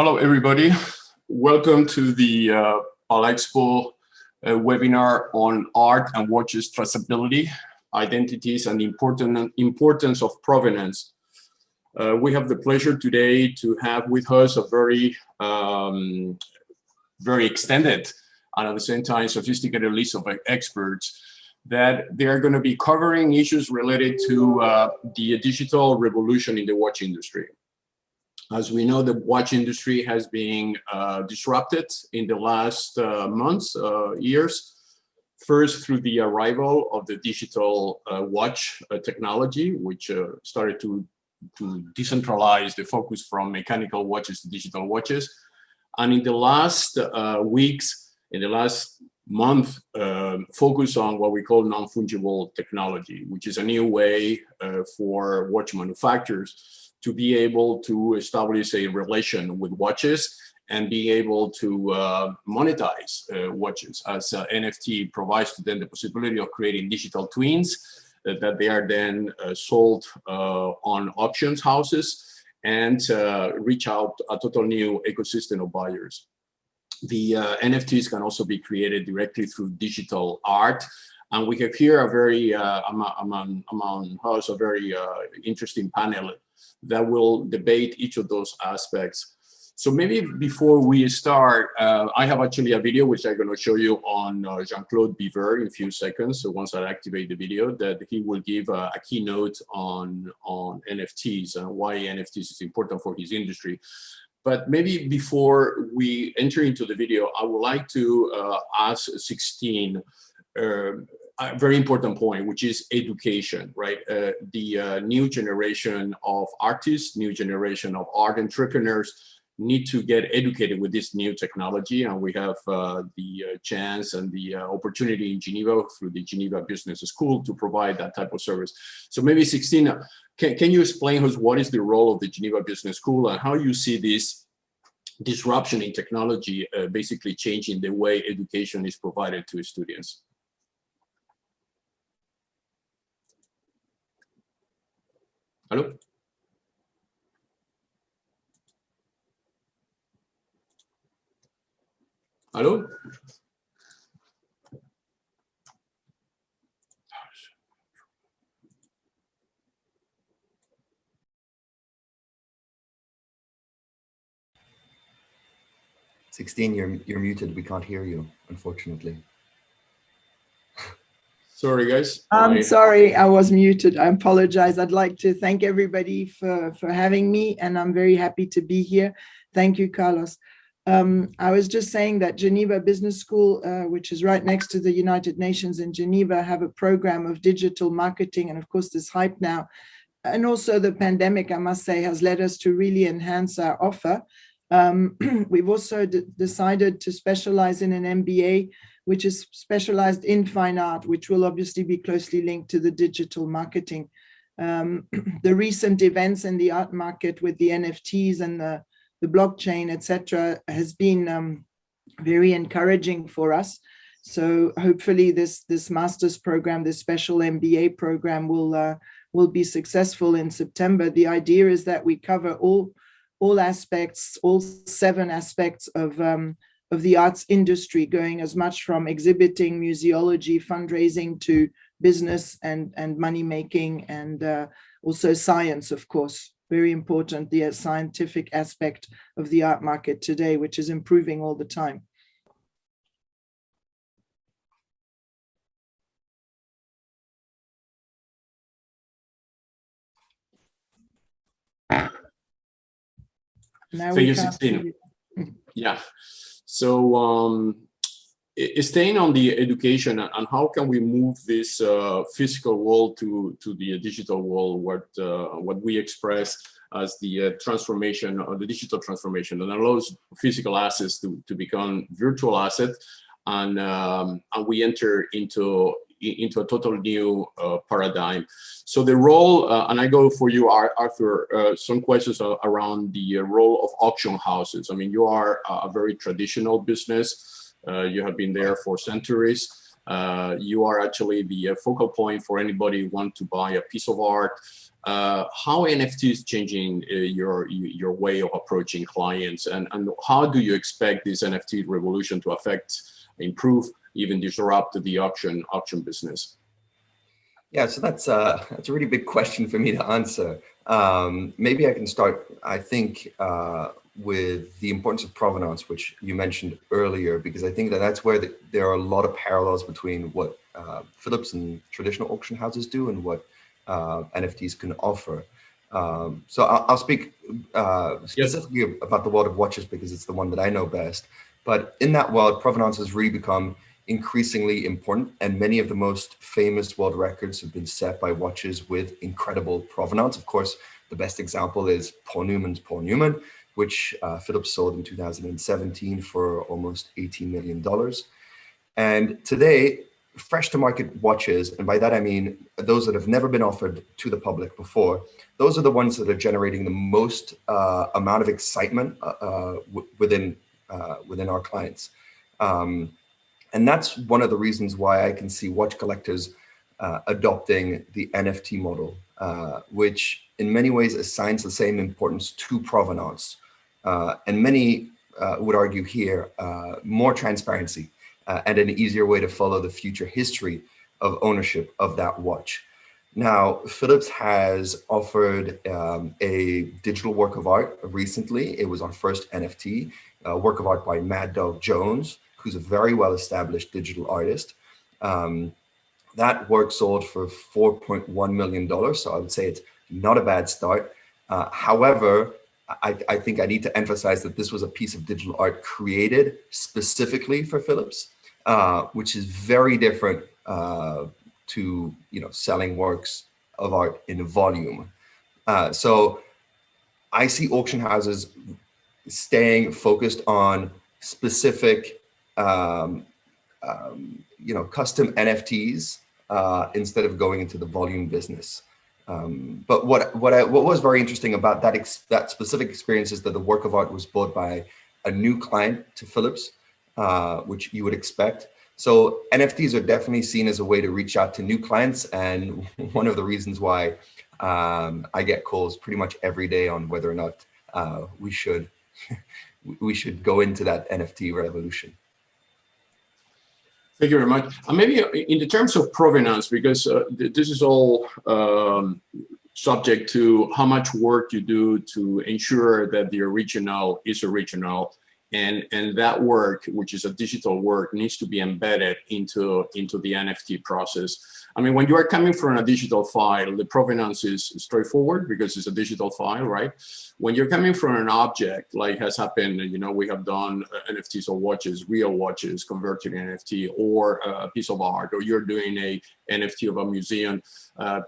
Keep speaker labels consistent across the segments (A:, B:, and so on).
A: Hello, everybody. Welcome to the Palexpo webinar on art and watches traceability, identities, and importance of provenance. We have the pleasure today to have with us a very extended and at the same time sophisticated list of experts that they are going to be covering issues related to the digital revolution in the watch industry. As we know, the watch industry has been disrupted in the last months, years. First, through the arrival of the digital watch technology, which started to decentralize the focus from mechanical watches to digital watches. And in the last weeks, in the last month, focus on what we call non-fungible technology, which is a new way for watch manufacturers to be able to establish a relation with watches and be able to monetize watches, as NFT provides to them the possibility of creating digital twins that they are then sold on auctions houses and reach out a total new ecosystem of buyers. The NFTs can also be created directly through digital art. And we have here a very, among us, a very interesting panel that will debate each of those aspects. So maybe before we start, I have actually a video which I'm going to show you on Jean-Claude Biver in a few seconds. So once I activate the video, that he will give a keynote on NFTs and why NFTs is important for his industry. But maybe before we enter into the video, I would like to ask 16 a very important point, which is education, right? The new generation of artists, new generation of art entrepreneurs need to get educated with this new technology. And we have the chance and the opportunity in Geneva through the Geneva Business School to provide that type of service. So maybe 16, can you explain us what is the role of the Geneva Business School and how you see this disruption in technology basically changing the way education is provided to students? Hello? Hello?
B: You're muted. We can't hear you, unfortunately.
A: Sorry, guys.
C: I'm sorry, I was muted. I apologize. I'd like to thank everybody for having me, and I'm very happy to be here. Thank you, Carlos. I was just saying that Geneva Business School, which is right next to the United Nations in Geneva, have a program of digital marketing, and of course this hype now. And also the pandemic, I must say, has led us to really enhance our offer. We've also decided to specialize in an MBA, which is specialized in fine art, which will obviously be closely linked to the digital marketing. The recent events in the art market with the NFTs and the blockchain, etc., has been very encouraging for us. So hopefully this master's program, this special MBA program will be successful in September. The idea is that we cover all aspects, all 7 aspects of the arts industry, going as much from exhibiting, museology, fundraising to business and money making, and also science, of course. Very important, the scientific aspect of the art market today, which is improving all the time.
A: Now we 16. Yeah. So staying on the education and how can we move this physical world to the digital world, what we express as the transformation or the digital transformation that allows physical assets to become virtual assets, and we enter into a total new paradigm. So the role, and I go for you, Arthur, some questions around the role of auction houses. I mean, you are a very traditional business. You have been there for centuries. You are actually the focal point for anybody who wants to buy a piece of art. how NFT is changing your way of approaching clients, and how do you expect this NFT revolution to affect, improve, even disrupt the auction business?
B: Yeah, so that's a really big question for me to answer. Maybe I can start, I think, with the importance of provenance, which you mentioned earlier, because I think that that's where there are a lot of parallels between what Philips and traditional auction houses do and what NFTs can offer. So I'll speak specifically about the world of watches because it's the one that I know best. But in that world, provenance has really become increasingly important, and many of the most famous world records have been set by watches with incredible provenance. Of course, the best example is Paul Newman's Paul Newman, which Philips sold in 2017 for almost $18 million. And today, fresh to market watches, and by that I mean those that have never been offered to the public before, those are the ones that are generating the most amount of excitement within our clients. And that's one of the reasons why I can see watch collectors adopting the NFT model, which in many ways assigns the same importance to provenance. And many would argue here, more transparency and an easier way to follow the future history of ownership of that watch. Now, Philips has offered a digital work of art recently. It was our first NFT, work of art by Mad Dog Jones, who's a very well-established digital artist. That work sold for $4.1 million, so I would say it's not a bad start. However, I think I need to emphasize that this was a piece of digital art created specifically for Philips, which is very different to selling works of art in volume. So I see auction houses staying focused on specific custom NFTs instead of going into the volume business. But what was very interesting about that specific experience is that the work of art was bought by a new client to Philips, which you would expect. So NFTs are definitely seen as a way to reach out to new clients, and one of the reasons why I get calls pretty much every day on whether or not we should go into that NFT revolution.
A: Thank you very much. Maybe in the terms of provenance, because this is all subject to how much work you do to ensure that the original is original, and that work, which is a digital work, needs to be embedded into the NFT process. I mean, when you are coming from a digital file, the provenance is straightforward because it's a digital file, right? When you're coming from an object, like has happened, we have done NFTs of watches, real watches converted to NFT, or a piece of art, or you're doing a NFT of a museum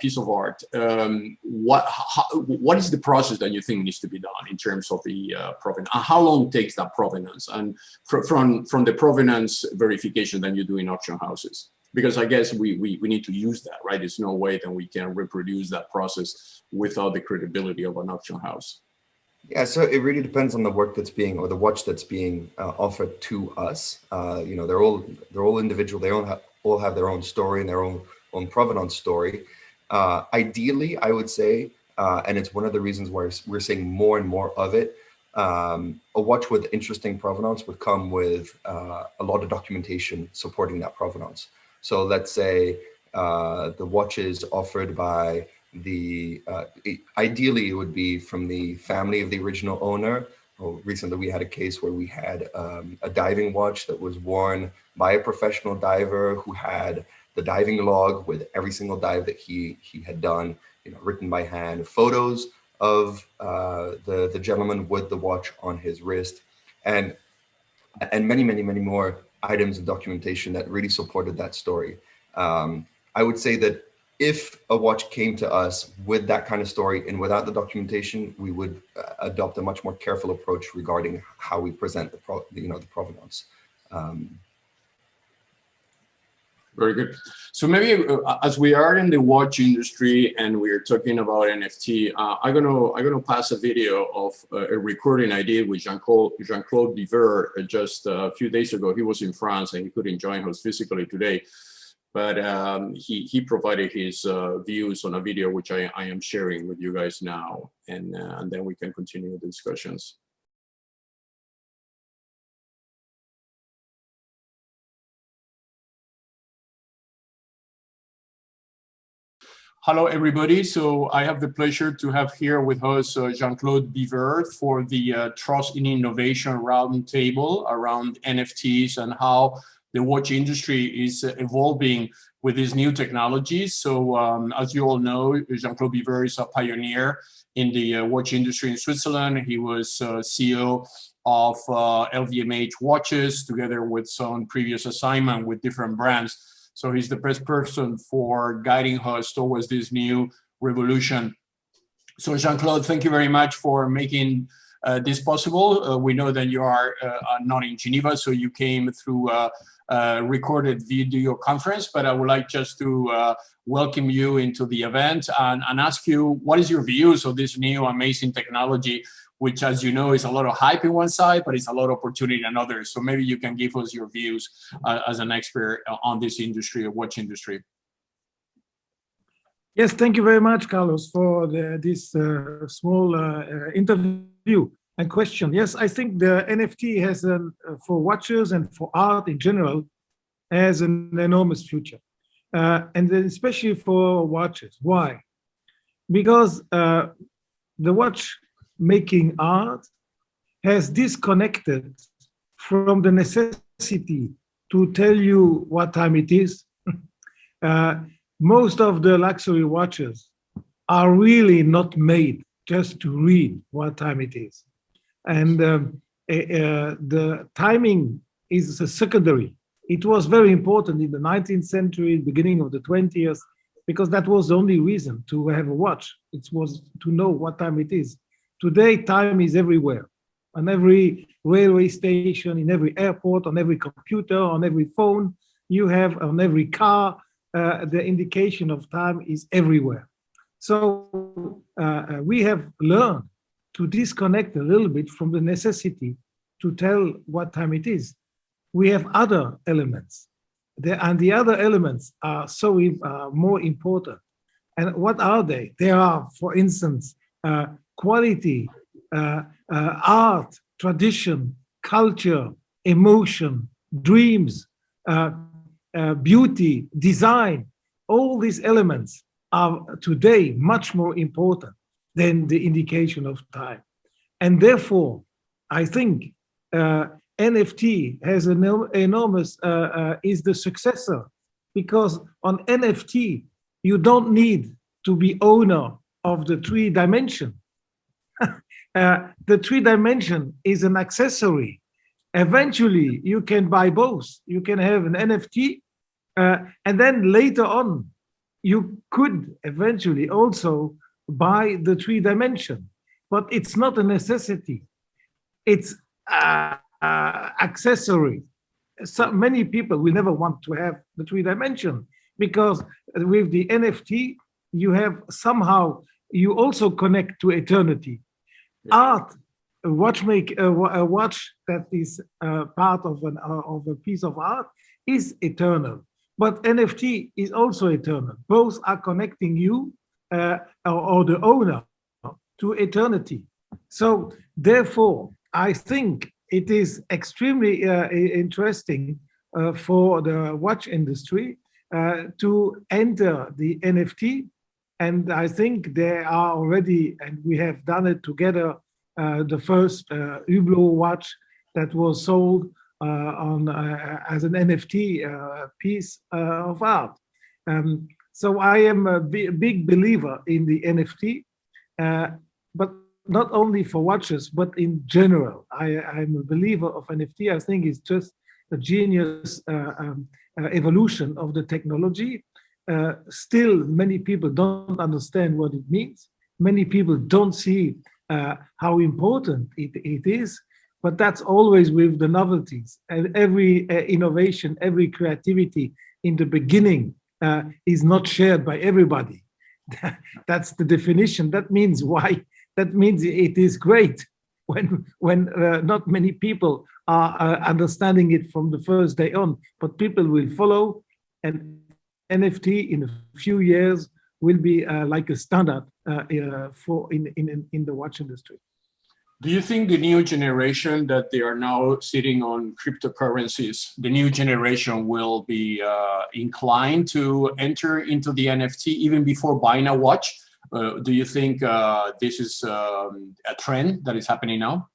A: piece of art. What is the process that you think needs to be done in terms of the provenance? How long takes that provenance? And from the provenance verification that you do in auction houses? Because I guess we need to use that, right? There's no way that we can reproduce that process without the credibility of an auction house.
B: Yeah, so it really depends on the work that's being, or the watch that's being offered to us. They're all individual. They all have their own story and their own provenance story. Ideally, I would say, and it's one of the reasons why we're seeing more and more of it. A watch with interesting provenance would come with a lot of documentation supporting that provenance. So let's say the watch is offered by ideally it would be from the family of the original owner. Well, recently we had a case where we had a diving watch that was worn by a professional diver who had the diving log with every single dive that he had done, written by hand, photos of the gentleman with the watch on his wrist, and many more items of documentation that really supported that story. I would say that if a watch came to us with that kind of story and without the documentation, we would adopt a much more careful approach regarding how we present the provenance.
A: Very good. So maybe as we are in the watch industry and we are talking about NFT, I'm gonna pass a video of a recording I did with Jean-Claude Diver just a few days ago. He was in France and he couldn't join us physically today. but he provided his views on a video which I am sharing with you guys now, and then we can continue the discussions. Hello, everybody. So I have the pleasure to have here with us Jean-Claude Biver for the Trust in Innovation Roundtable around NFTs and how the watch industry is evolving with these new technologies. So as you all know, Jean-Claude Biver is a pioneer in the watch industry in Switzerland. He was CEO of LVMH watches, together with some previous assignment with different brands. So he's the best person for guiding us towards this new revolution. So Jean-Claude, thank you very much for making this possible. We know that you are not in Geneva, so you came through a recorded video conference, but I would like just to welcome you into the event and ask you, what is your views of this new amazing technology, which, as you know, is a lot of hype in one side, but it's a lot of opportunity in others. So maybe you can give us your views as an expert on this industry, watch industry.
D: Yes, thank you very much, Carlos, for this small interview and question. Yes, I think the NFT has, for watches and for art in general, has an enormous future. And then especially for watches. Why? Because the watch making art has disconnected from the necessity to tell you what time it is. Most of the luxury watches are really not made just to read what time it is. And the timing is a secondary. It was very important in the 19th century, beginning of the 20th, because that was the only reason to have a watch. It was to know what time it is. Today, time is everywhere. On every railway station, in every airport, on every computer, on every phone, you have on every car, the indication of time is everywhere. So we have learned to disconnect a little bit from the necessity to tell what time it is. We have other elements, and the other elements are so more important. And what are they? They are, for instance, quality, art, tradition, culture, emotion, dreams, beauty, design. All these elements are today much more important than the indication of time. And therefore, I think NFT has an enormous, is the successor, because on NFT, you don't need to be owner of the 3-dimension. The 3-dimension is an accessory. Eventually, you can buy both. You can have an NFT, and then later on, you could eventually also buy the 3-dimension. But it's not a necessity. It's accessory. So many people will never want to have the 3-dimension, because with the NFT, you have somehow, you also connect to eternity. Art, a watch that is part of a piece of art is eternal, but NFT is also eternal. Both are connecting you or the owner to eternity. So therefore, I think it is extremely interesting for the watch industry to enter the NFT. And I think there are already, and we have done it together, the first Hublot watch that was sold as an NFT piece of art. So I am a big believer in the NFT, but not only for watches, but in general. I'm a believer of NFT. I think it's just a genius evolution of the technology. Still, many people don't understand what it means. Many people don't see how important it is, but that's always with the novelties. And every innovation, every creativity in the beginning is not shared by everybody. That's the definition. That means why? That means it is great when not many people are understanding it from the first day on, but people will follow, and NFT in a few years will be like a standard for in the watch industry.
A: Do you think the new generation that they are now sitting on cryptocurrencies, the new generation will be inclined to enter into the NFT even before buying a watch? Do you think this is a trend that is happening now?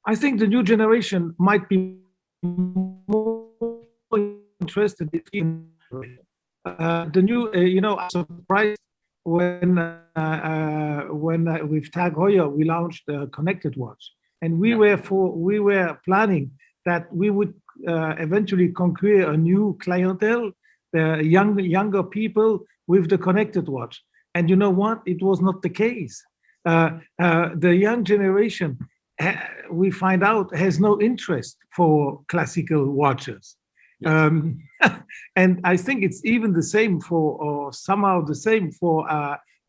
D: I think the new generation might be more interested in the new, I'm surprised when with Tag Heuer we launched a connected watch, and we were planning that we would eventually conquer a new clientele, the younger people with the connected watch. And you know what? It was not the case. The young generation, we find out, has no interest for classical watches. Yes. And I think it's even the same for, or somehow the same for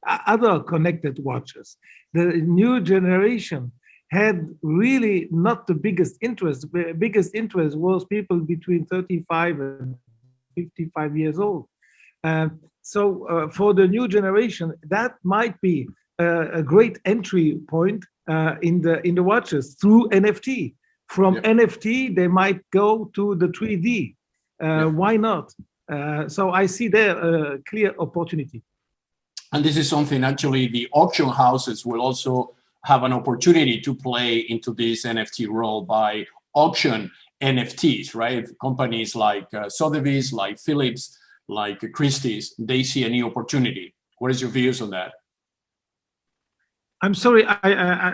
D: other connected watches. The new generation had really not the biggest interest. The biggest interest was people between 35 and 55 years old. So for the new generation, that might be a great entry point in the watches through NFT. From NFT, they might go to the 3D. Why not? So I see there a clear opportunity.
A: And this is something actually the auction houses will also have an opportunity to play into this NFT role by auction NFTs, right? Companies like Sotheby's, like Phillips, like Christie's, they see a new opportunity. What is your views on that?
D: I'm sorry,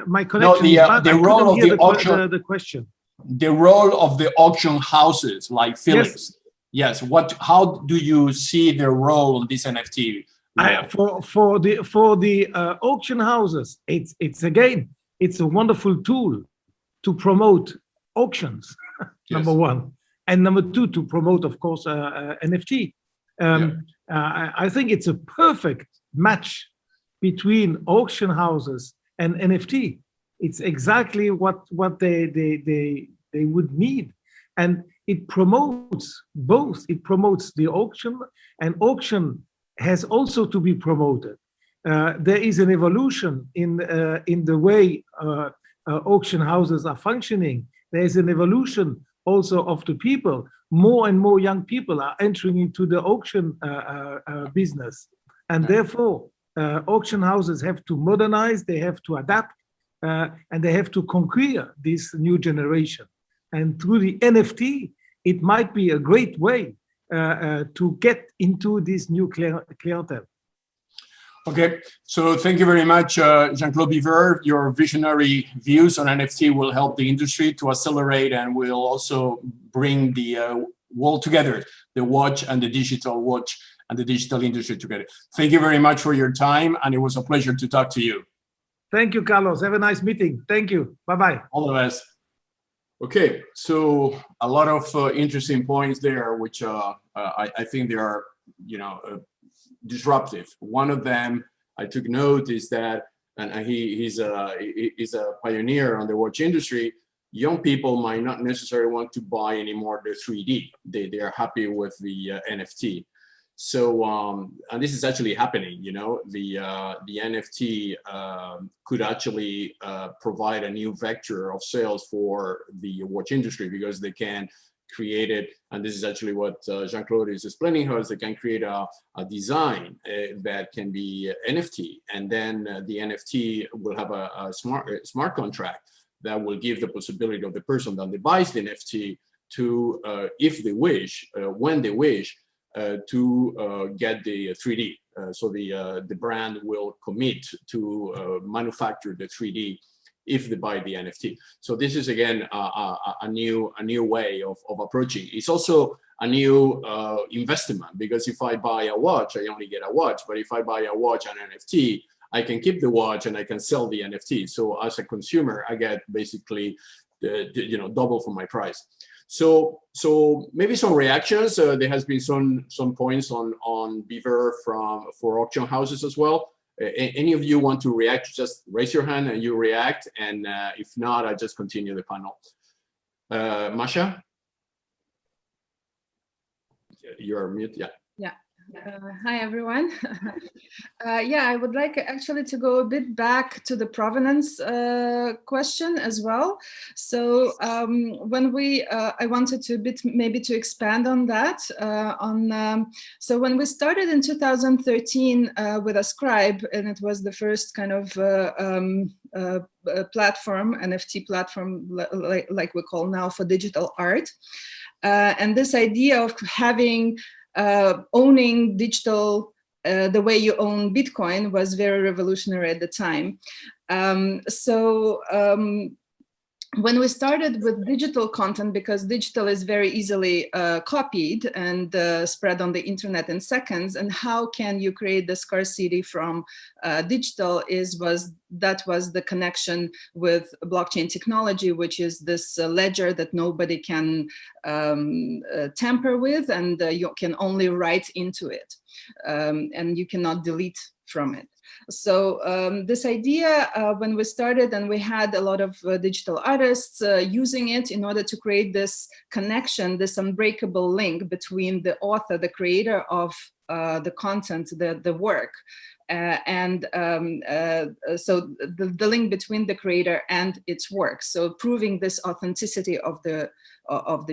D: my connection is bad.
A: The role of the auction,
D: the question.
A: The role of the auction houses like Phillips. Yes. How do you see their role on this NFT?
D: For the auction houses, it's a wonderful tool to promote auctions. Number one, and number two, to promote, of course, NFT. I think it's a perfect match between auction houses and NFT. It's exactly what they would need, and it promotes both. It promotes the auction, and auction has also to be promoted. There is an evolution in the way auction houses are functioning. There is an evolution also of the people. More and more young people are entering into the auction business, and therefore auction houses have to modernize. They have to adapt. And they have to conquer this new generation. And through the NFT, it might be a great way to get into this new clientele.
A: Okay, so thank you very much, Jean-Claude Biver. Your visionary views on NFT will help the industry to accelerate and will also bring the world together, the watch and the digital watch and the digital industry together. Thank you very much for your time, and it was a pleasure to talk to you.
D: Thank you, Carlos. Have a nice meeting. Thank you. Bye-bye.
A: All the best. Okay, so a lot of interesting points there, which I think they are, disruptive. One of them I took note is that, and he's a pioneer on the watch industry. Young people might not necessarily want to buy anymore the 3D. They are happy with the NFT. So, and this is actually happening, the NFT could actually provide a new vector of sales for the watch industry, because they can create it. And this is actually what Jean-Claude is explaining how they can create a design that can be NFT. And then the NFT will have a smart contract that will give the possibility of the person that buys the NFT to, if they wish, when they wish, to get the 3D. So the brand will commit to manufacture the 3D if they buy the NFT. So this is again a new way of approaching. It's also a new investment, because if I buy a watch, I only get a watch. But if I buy a watch and NFT, I can keep the watch and I can sell the NFT. So as a consumer, I get basically double for my price. So maybe some reactions. There has been some points on Biver for auction houses as well. Any of you want to react? Just raise your hand and you react. And if not, I just continue the panel. Masha, you're mute. Yeah.
E: Hi, everyone. Yeah, I would like actually to go a bit back to the provenance question as well. So when I wanted to maybe to expand on that. So when we started in 2013 with Ascribe, and it was the first kind of platform, NFT platform, like we call now, for digital art. And this idea of having owning digital the way you own Bitcoin was very revolutionary at the time. When we started with digital content, because digital is very easily copied and spread on the internet in seconds, and how can you create the scarcity from digital that was the connection with blockchain technology, which is this ledger that nobody can tamper with, and you can only write into it, and you cannot delete from it. So this idea, when we started, and we had a lot of digital artists using it in order to create this connection, this unbreakable link between the author, the creator of the content, the work, so the link between the creator and its work. So proving this authenticity of the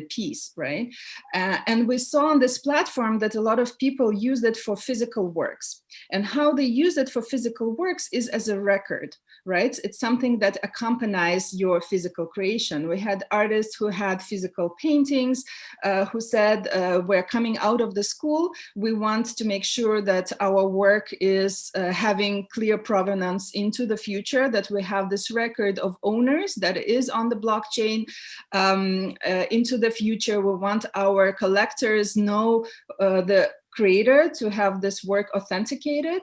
E: piece, right? And we saw on this platform that a lot of people use it for physical works. And how they use it for physical works is as a record, right? It's something that accompanies your physical creation. We had artists who had physical paintings who said, we're coming out of the school, we want to make sure that our work is having clear provenance into the future, that we have this record of owners that is on the blockchain. Into the future, we want our collectors know the creator to have this work authenticated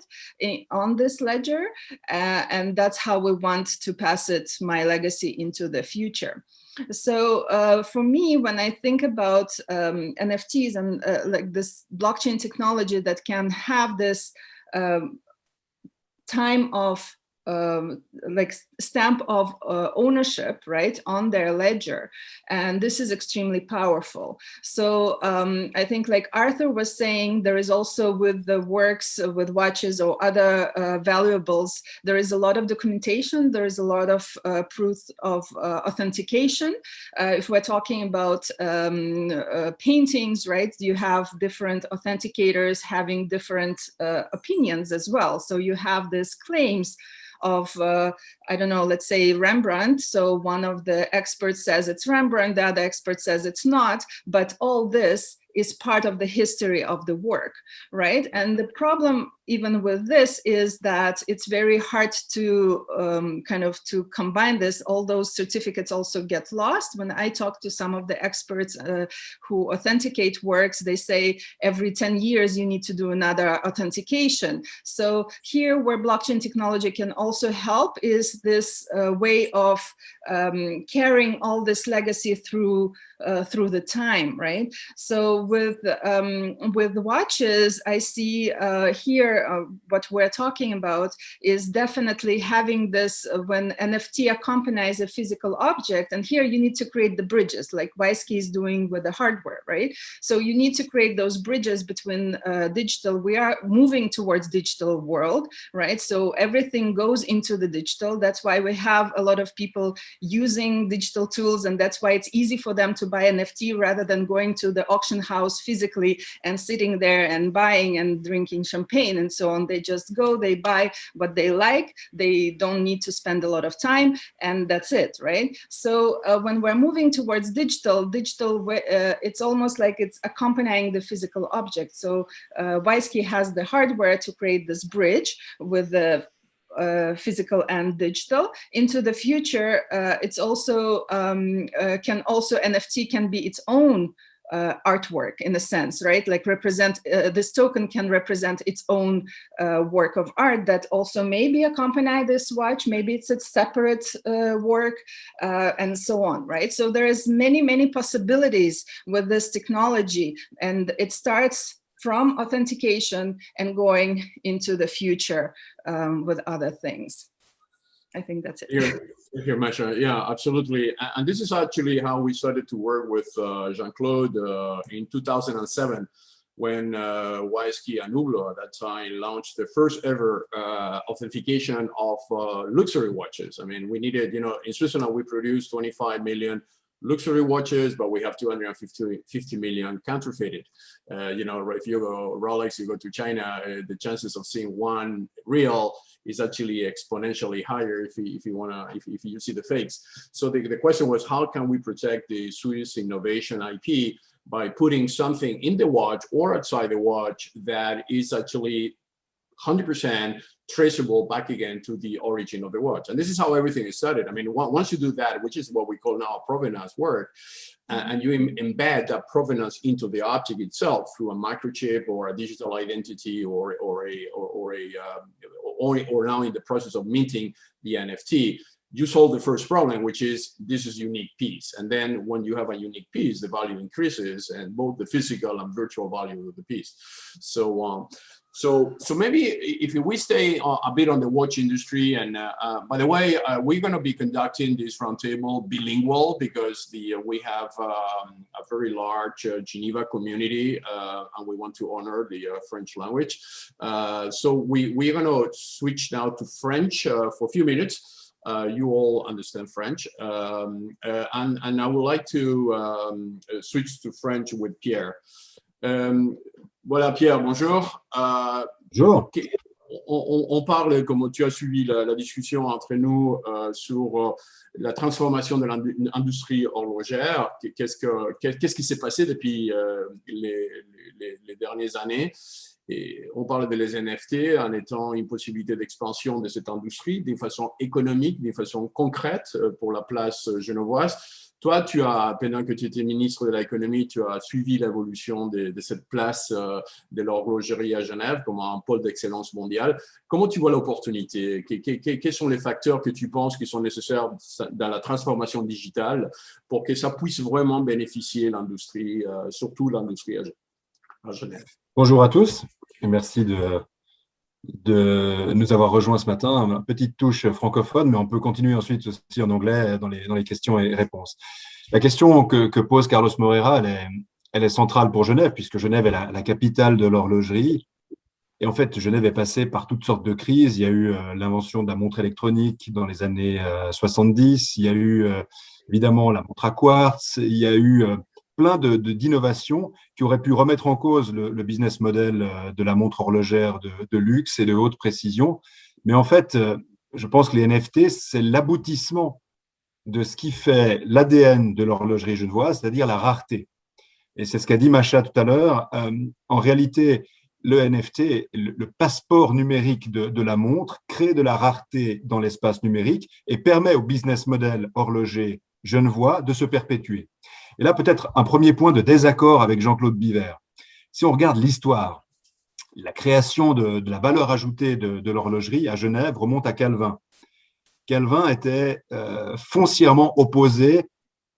E: on this ledger, and that's how we want to pass it, my legacy, into the future. So for me, when I think about NFTs and like this blockchain technology that can have this time of like stamp of ownership, right, on their ledger, and this is extremely powerful. So I think, like Arthur was saying, there is also with the works, with watches or other valuables, there is a lot of documentation, there is a lot of proof of authentication. If we're talking about paintings, right, you have different authenticators having different opinions as well. So you have these claims of, I don't know, let's say Rembrandt. So one of the experts says it's Rembrandt, the other expert says it's not, but all this is part of the history of the work, right? And the problem even with this is that it's very hard to kind of to combine this. All those certificates also get lost. When I talk to some of the experts who authenticate works, they say every 10 years you need to do another authentication. So here where blockchain technology can also help is this way of carrying all this legacy through the time, right? So with watches, I see here what we're talking about is definitely having this when NFT accompanies a physical object, and here you need to create the bridges like Weisky is doing with the hardware, right? So you need to create those bridges between digital. We are moving towards digital world, right? So everything goes into the digital. That's why we have a lot of people using digital tools, and that's why it's easy for them to buy NFT rather than going to the auction house physically and sitting there and buying and drinking champagne and so on. They just go, they buy what they like, they don't need to spend a lot of time, and that's it, right? So when we're moving towards digital, it's almost like it's accompanying the physical object. So Weisky has the hardware to create this bridge with the physical and digital. Into the future, it's also NFT can be its own artwork in a sense, right? Like this token can represent its own work of art that also maybe accompany this watch, maybe it's a separate work, and so on, right? So there is many possibilities with this technology, and it starts from authentication and going into the future with other things. I think that's it.
A: Here, Masha. Yeah, absolutely. And this is actually how we started to work with Jean-Claude in 2007, when Wysky and Hublot at that time launched the first ever authentication of luxury watches. I mean, we needed, in Switzerland, we produced 25 million luxury watches, but we have 250 million counterfeited. If you go Rolex, you go to China, the chances of seeing one real is actually exponentially higher if you see the fakes. So the question was, how can we protect the Swiss innovation IP by putting something in the watch or outside the watch that is actually 100% traceable back again to the origin of the watch. And this is how everything is started. I mean, once you do that, which is what we call now provenance work, and you embed that provenance into the object itself through a microchip or a digital identity or now in the process of minting the NFT, you solve the first problem, which is this is unique piece. And then when you have a unique piece, the value increases, and both the physical and virtual value of the piece. So maybe if we stay a bit on the watch industry, and by the way, we're going to be conducting this roundtable bilingual because we have a very large Geneva community, and we want to honor the French language. So we're going to switch now to French for a few minutes. You all understand French, and I would like to switch to French with Pierre. Voilà, Pierre, bonjour.
F: Bonjour.
A: On parle, comme tu as suivi la discussion entre nous sur la transformation de l'industrie horlogère. Qu'est-ce qui s'est passé depuis les dernières années? Et on parle de les NFT en étant une possibilité d'expansion de cette industrie d'une façon économique, d'une façon concrète pour la place genevoise. Toi, pendant que tu étais ministre de l'économie, tu as suivi l'évolution de cette place de l'horlogerie à Genève comme un pôle d'excellence mondiale. Comment tu vois l'opportunité? Quels sont les facteurs que tu penses qui sont nécessaires dans la transformation digitale pour que ça puisse vraiment bénéficier l'industrie, surtout l'industrie à Genève?
F: Bonjour à tous et merci de nous avoir rejoints ce matin. Une petite touche francophone, mais on peut continuer ensuite aussi en anglais dans les questions et réponses. La question que pose Carlos Moreira, elle est centrale pour Genève, puisque Genève est la capitale de l'horlogerie. Et en fait, Genève est passée par toutes sortes de crises. Il y a eu l'invention de la montre électronique dans les années 70. Il y a eu évidemment la montre à quartz. Il y a eu plein d'innovations qui auraient pu remettre en cause le business model de la montre horlogère de luxe et de haute précision. Mais en fait, je pense que les NFT, c'est l'aboutissement de ce qui fait l'ADN de l'horlogerie genevoise, c'est-à-dire la rareté. Et c'est ce qu'a dit Macha tout à l'heure. En réalité, le NFT, le passeport numérique de la montre, crée de la rareté dans l'espace numérique et permet au business model horloger genevois de se perpétuer. Et là, peut-être un premier point de désaccord avec Jean-Claude Biver. Si on regarde l'histoire, la création de la valeur ajoutée de l'horlogerie à Genève remonte à Calvin. Calvin était foncièrement opposé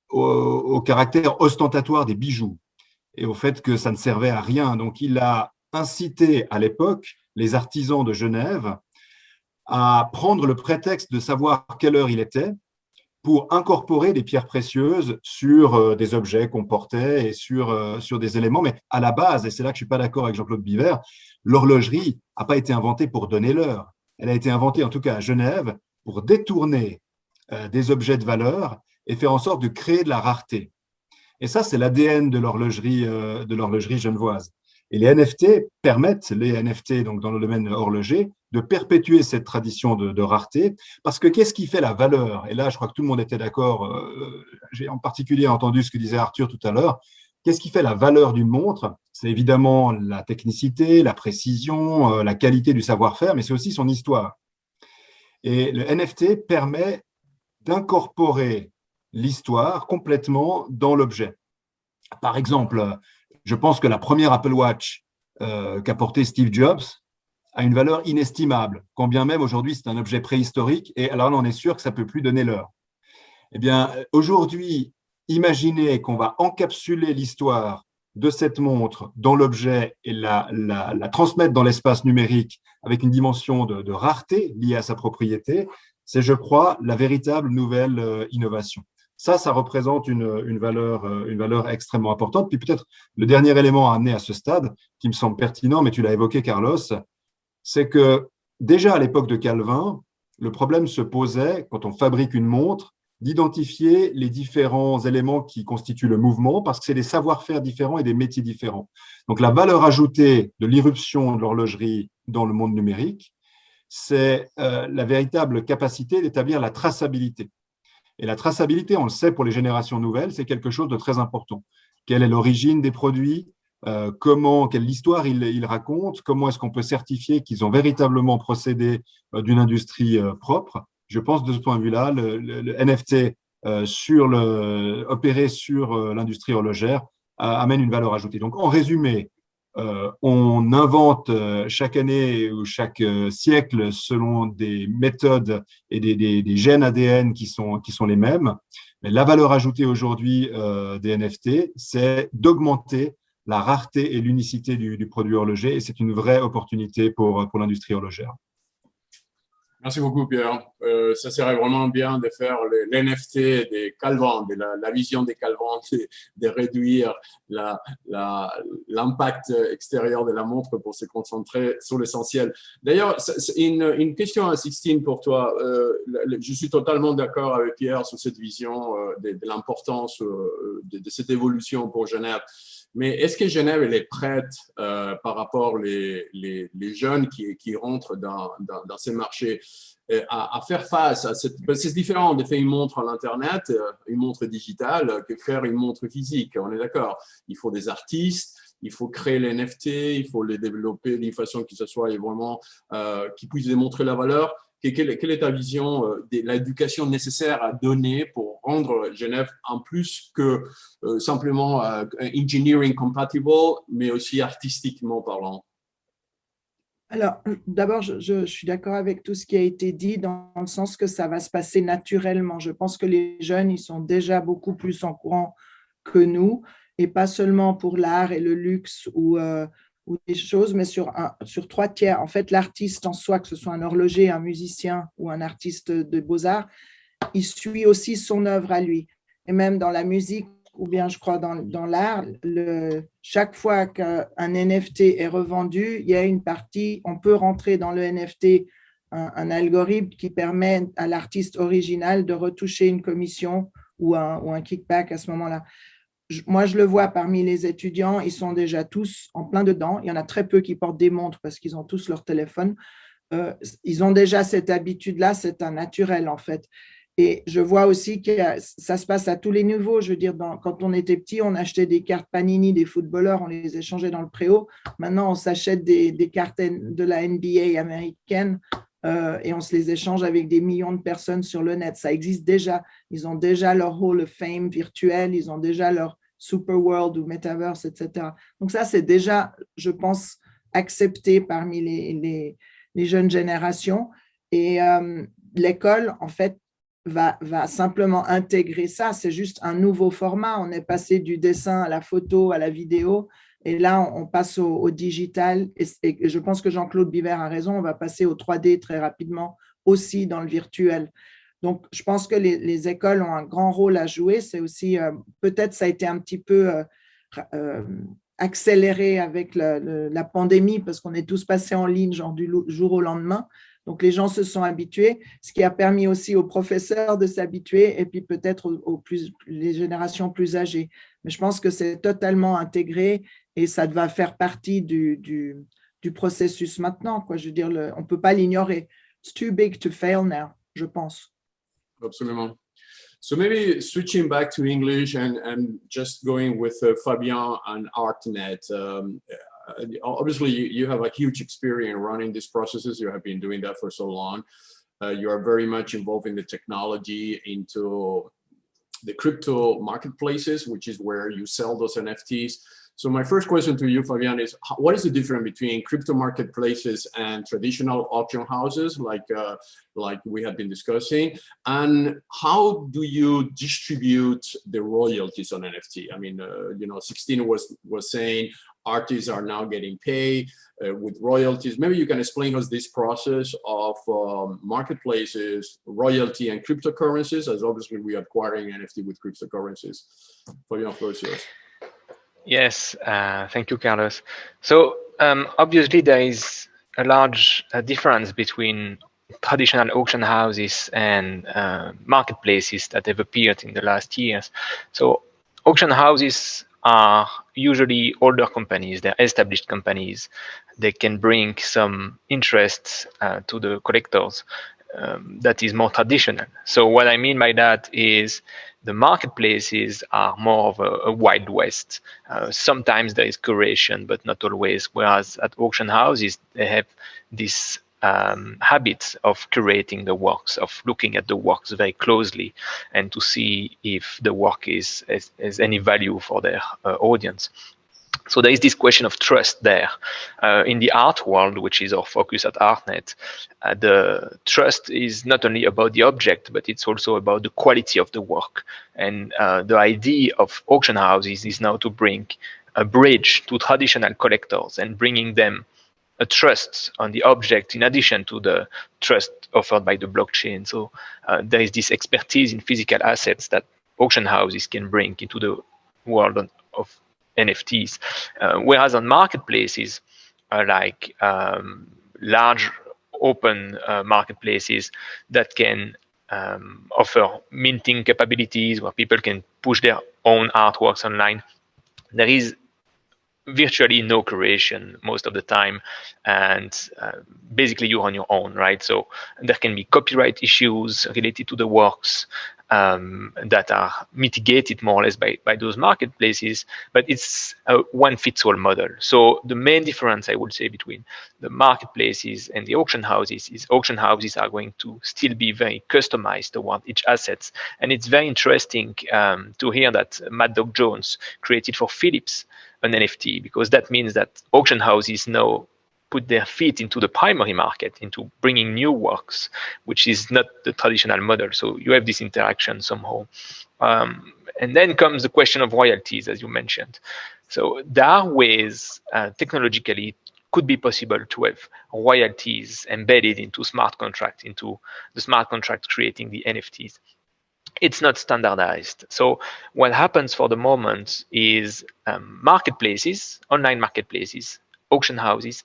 F: au caractère ostentatoire des bijoux et au fait que ça ne servait à rien. Donc, il a incité à l'époque les artisans de Genève à prendre le prétexte de savoir quelle heure il était pour incorporer des pierres précieuses sur des objets qu'on portait et sur des éléments. Mais à la base, et c'est là que je ne suis pas d'accord avec Jean-Claude Biver, l'horlogerie n'a pas été inventée pour donner l'heure. Elle a été inventée, en tout cas à Genève, pour détourner des objets de valeur et faire en sorte de créer de la rareté. Et ça, c'est l'ADN de l'horlogerie genevoise. Et les NFT permettent, donc dans le domaine horloger, de perpétuer cette tradition de rareté. Parce que qu'est-ce qui fait la valeur? Et là, je crois que tout le monde était d'accord. J'ai en particulier entendu ce que disait Arthur tout à l'heure. Qu'est-ce qui fait la valeur d'une montre? C'est évidemment la technicité, la précision, la qualité du savoir-faire, mais c'est aussi son histoire. Et le NFT permet d'incorporer l'histoire complètement dans l'objet. Par exemple, je pense que la première Apple Watch qu'a portée Steve Jobs a une valeur inestimable, quand bien même aujourd'hui c'est un objet préhistorique et alors là on est sûr que ça ne peut plus donner l'heure. Eh bien, aujourd'hui, imaginez qu'on va encapsuler l'histoire de cette montre dans l'objet et la transmettre dans l'espace numérique avec une dimension de rareté liée à sa propriété, c'est, je crois, la véritable nouvelle innovation. Ça représente une valeur extrêmement importante. Puis peut-être le dernier élément à amener à ce stade, qui me semble pertinent, mais tu l'as évoqué, Carlos, c'est que déjà à l'époque de Calvin, le problème se posait, quand on fabrique une montre, d'identifier les différents éléments qui constituent le mouvement, parce que c'est des savoir-faire différents et des métiers différents. Donc la valeur ajoutée de l'irruption de l'horlogerie dans le monde numérique, c'est la véritable capacité d'établir la traçabilité. Et la traçabilité, on le sait pour les générations nouvelles, c'est quelque chose de très important. Quelle est l'origine des produits? Quelle histoire ils racontent? Comment est-ce qu'on peut certifier qu'ils ont véritablement procédé d'une industrie propre? Je pense de ce point de vue-là, le NFT opéré sur l'industrie horlogère amène une valeur ajoutée. Donc, en résumé, on invente chaque année ou chaque siècle selon des méthodes et des gènes ADN qui sont les mêmes. Mais la valeur ajoutée aujourd'hui des NFT, c'est d'augmenter la rareté et l'unicité du produit horloger, et c'est une vraie opportunité pour l'industrie horlogère.
A: Merci beaucoup, Pierre. Ça serait vraiment bien de faire l'NFT des Calvin, de la vision des Calvin, de réduire l'impact extérieur de la montre pour se concentrer sur l'essentiel. D'ailleurs, une question à Sixtine pour toi. Je suis totalement d'accord avec Pierre sur cette vision de l'importance de cette évolution pour Genève. Mais est-ce que Genève elle est prête par rapport les jeunes qui rentrent dans ces marchés à faire face à cette… C'est différent de faire une montre à l'Internet, une montre digitale, que faire une montre physique, on est d'accord. Il faut des artistes, il faut créer les NFT, il faut les développer d'une façon que ce soit vraiment, qui puisse démontrer la valeur. Quelle est ta vision de l'éducation nécessaire à donner pour rendre Genève en plus que simplement engineering compatible, mais aussi artistiquement parlant?
C: Alors, d'abord, je suis d'accord avec tout ce qui a été dit dans le sens que ça va se passer naturellement. Je pense que les jeunes, ils sont déjà beaucoup plus en courant que nous, et pas seulement pour l'art et le luxe ou des choses, mais sur 3/4. En fait, l'artiste en soi, que ce soit un horloger, un musicien ou un artiste de beaux-arts, il suit aussi son œuvre à lui. Et même dans la musique, ou bien je crois dans l'art, chaque fois qu'un NFT est revendu, il y a une partie, on peut rentrer dans le NFT un algorithme qui permet à l'artiste original de retoucher une commission ou un kickback à ce moment-là. Moi, je le vois parmi les étudiants, ils sont déjà tous en plein dedans. Il y en a très peu qui portent des montres parce qu'ils ont tous leur téléphone. Ils ont déjà cette habitude-là, c'est un naturel en fait. Et je vois aussi que ça se passe à tous les niveaux. Je veux dire, quand on était petit, on achetait des cartes Panini des footballeurs, on les échangeait dans le préau. Maintenant, on s'achète des cartes de la NBA américaine et on se les échange avec des millions de personnes sur le net. Ça existe déjà. Ils ont déjà leur Hall of Fame virtuel, ils ont déjà leur Super World ou Metaverse, etc. Donc ça, c'est déjà, je pense, accepté parmi les jeunes générations. Et l'école, en fait, va simplement intégrer ça. C'est juste un nouveau format. On est passé du dessin à la photo, à la vidéo. Et là, on passe au digital. Et je pense que Jean-Claude Biver a raison. On va passer au 3D très rapidement aussi dans le virtuel. Donc, je pense que les écoles ont un grand rôle à jouer. C'est aussi, peut-être ça a été un petit peu accéléré avec la pandémie parce qu'on est tous passés en ligne genre du jour au lendemain. Donc, les gens se sont habitués, ce qui a permis aussi aux professeurs de s'habituer et puis peut-être les générations plus âgées. Mais je pense que c'est totalement intégré et ça va faire partie du processus maintenant, quoi. Je veux dire, on ne peut pas l'ignorer. It's too big to fail now, je pense.
A: Absolument. So maybe switching back to English and just going with Fabien and ArtNet. Obviously, you have a huge experience running these processes. You have been doing that for so long. You are very much involved in the technology into the crypto marketplaces, which is where you sell those NFTs. So my first question to you, Fabien, is what is the difference between crypto marketplaces and traditional auction houses like we have been discussing? And how do you distribute the royalties on NFT? I mean, 16 was saying artists are now getting paid with royalties. Maybe you can explain us this process of marketplaces, royalty, and cryptocurrencies, as obviously we are acquiring NFT with cryptocurrencies. Fabian, floor is yours.
G: Yes, thank you, Carlos. So obviously there is a large difference between traditional auction houses and marketplaces that have appeared in the last years. So auction houses are usually older companies, they're established companies. They can bring some interest to the collectors that is more traditional. So what I mean by that is the marketplaces are more of a Wild West. Sometimes there is curation, but not always. Whereas at auction houses, they have this habit of curating the works, of looking at the works very closely and to see if the work has any value for their audience. So there is this question of trust there. In the art world, which is our focus at ArtNet, the trust is not only about the object, but it's also about the quality of the work. And the idea of auction houses is now to bring a bridge to traditional collectors and bringing them a trust on the object in addition to the trust offered by the blockchain. So there is this expertise in physical assets that auction houses can bring into the world of NFTs. Whereas on marketplaces, like large open marketplaces that can offer minting capabilities where people can push their own artworks online, there is virtually no curation most of the time, and basically you're on your own, right? So there can be copyright issues related to the works that are mitigated more or less by those marketplaces, but it's a one-fits-all model. So the main difference, I would say, between the marketplaces and the auction houses is auction houses are going to still be very customized toward each asset. And it's very interesting to hear that Mad Dog Jones created for Philips an NFT, because that means that auction houses now put their feet into the primary market, into bringing new works, which is not the traditional model. So you have this interaction somehow. And then comes the question of royalties, as you mentioned. So there are ways technologically it could be possible to have royalties embedded into smart contracts, into the smart contract creating the NFTs. It's not standardized. So what happens for the moment is marketplaces, online marketplaces, auction houses,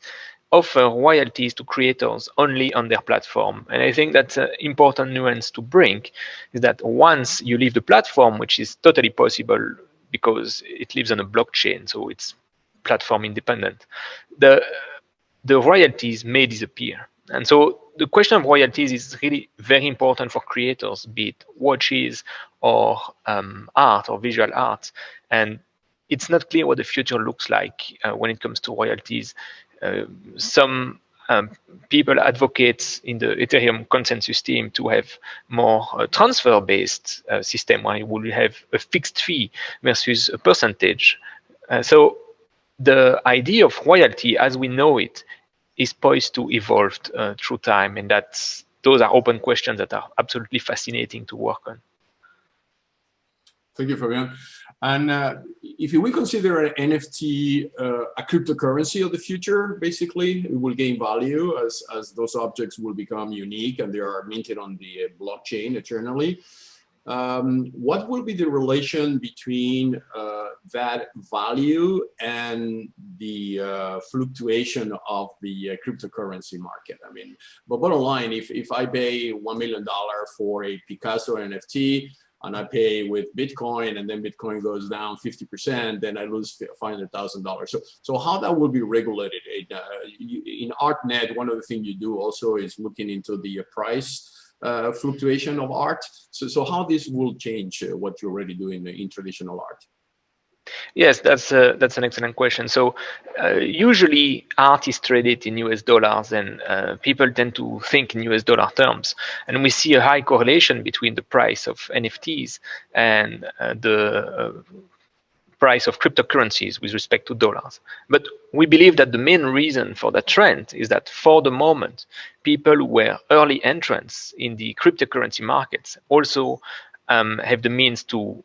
G: offer royalties to creators only on their platform. And I think that's an important nuance to bring, is that once you leave the platform, which is totally possible because it lives on a blockchain, so it's platform independent, the royalties may disappear. And so the question of royalties is really very important for creators, be it watches or art or visual art. And it's not clear what the future looks like when it comes to royalties. Some people advocate in the Ethereum consensus team to have more transfer-based system where you will have a fixed fee versus a percentage. So the idea of royalty as we know it is poised to evolve through time, and those are open questions that are absolutely fascinating to work on.
A: Thank you, Fabian. And if we consider an NFT a cryptocurrency of the future, basically, it will gain value as those objects will become unique and they are minted on the blockchain eternally. What will be the relation between that value and the fluctuation of the cryptocurrency market? I mean, but bottom line, if I pay $1 million for a Picasso NFT and I pay with Bitcoin and then Bitcoin goes down 50%, then I lose $500,000. So how that will be regulated? In ArtNet, one of the things you do also is looking into the price fluctuation of art. So how this will change what you're already doing in traditional art?
G: Yes, that's an excellent question. So usually art is traded in US dollars, and people tend to think in US dollar terms. And we see a high correlation between the price of NFTs and the price of cryptocurrencies with respect to dollars. But we believe that the main reason for that trend is that for the moment, people who were early entrants in the cryptocurrency markets also have the means to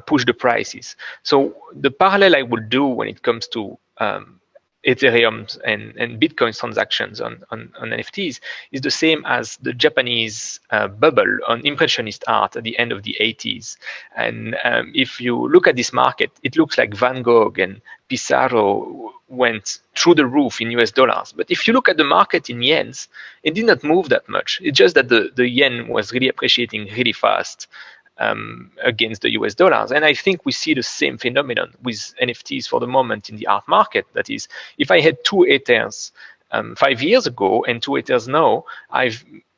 G: push the prices. So the parallel I would do when it comes to Ethereum and Bitcoin transactions on NFTs is the same as the Japanese bubble on Impressionist art at the end of the 80s. And if you look at this market, it looks like Van Gogh and Pissarro went through the roof in US dollars. But if you look at the market in yens, it did not move that much. It's just that the yen was really appreciating really fast against the US dollars. And I think we see the same phenomenon with NFTs for the moment in the art market. That is, if I had 2 Ethers 5 years ago and 2 Ethers now, I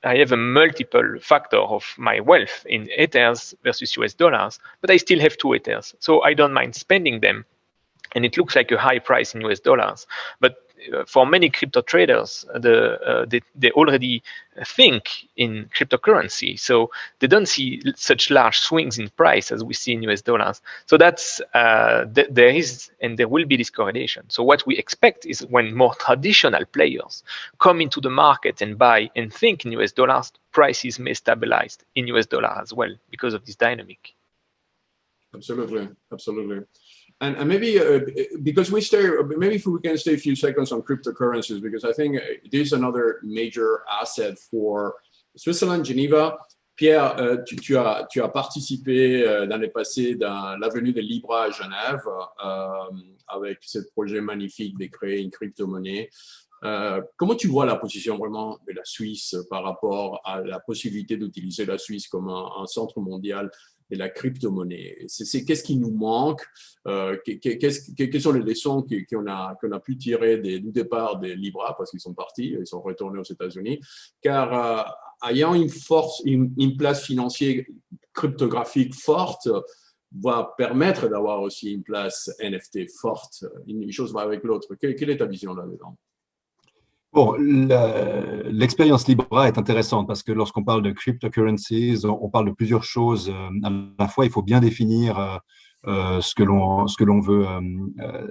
G: have a multiple factor of my wealth in Ethers versus US dollars, but I still have 2 Ethers. So I don't mind spending them. And it looks like a high price in US dollars. But for many crypto traders, they already think in cryptocurrency. So they don't see such large swings in price as we see in US dollars. So that's there is and there will be this correlation. So what we expect is when more traditional players come into the market and buy and think in US dollars, prices may stabilize in US dollars as well because of this dynamic.
A: Absolutely, absolutely. And maybe because maybe if we can stay a few seconds on cryptocurrencies, because I think it is another major asset for Switzerland, Geneva. Pierre, tu as participé l'année passée dans l'avenue des Libras à Genève avec ce projet magnifique de créer une crypto-monnaie. Comment tu vois la position vraiment de la Suisse par rapport à la possibilité d'utiliser la Suisse comme un centre mondial de la crypto-monnaie? Qu'est-ce qui nous manque? Quelles sont les leçons qu'on a pu tirer du départ des Libras, parce qu'ils sont partis, ils sont retournés aux États-Unis, car ayant une place financière cryptographique forte va permettre d'avoir aussi une place NFT forte. Une chose va avec l'autre. Quelle est ta vision là-dedans?
F: Bon, l'expérience Libra est intéressante parce que lorsqu'on parle de cryptocurrencies, on parle de plusieurs choses à la fois. Il faut bien définir ce que l'on veut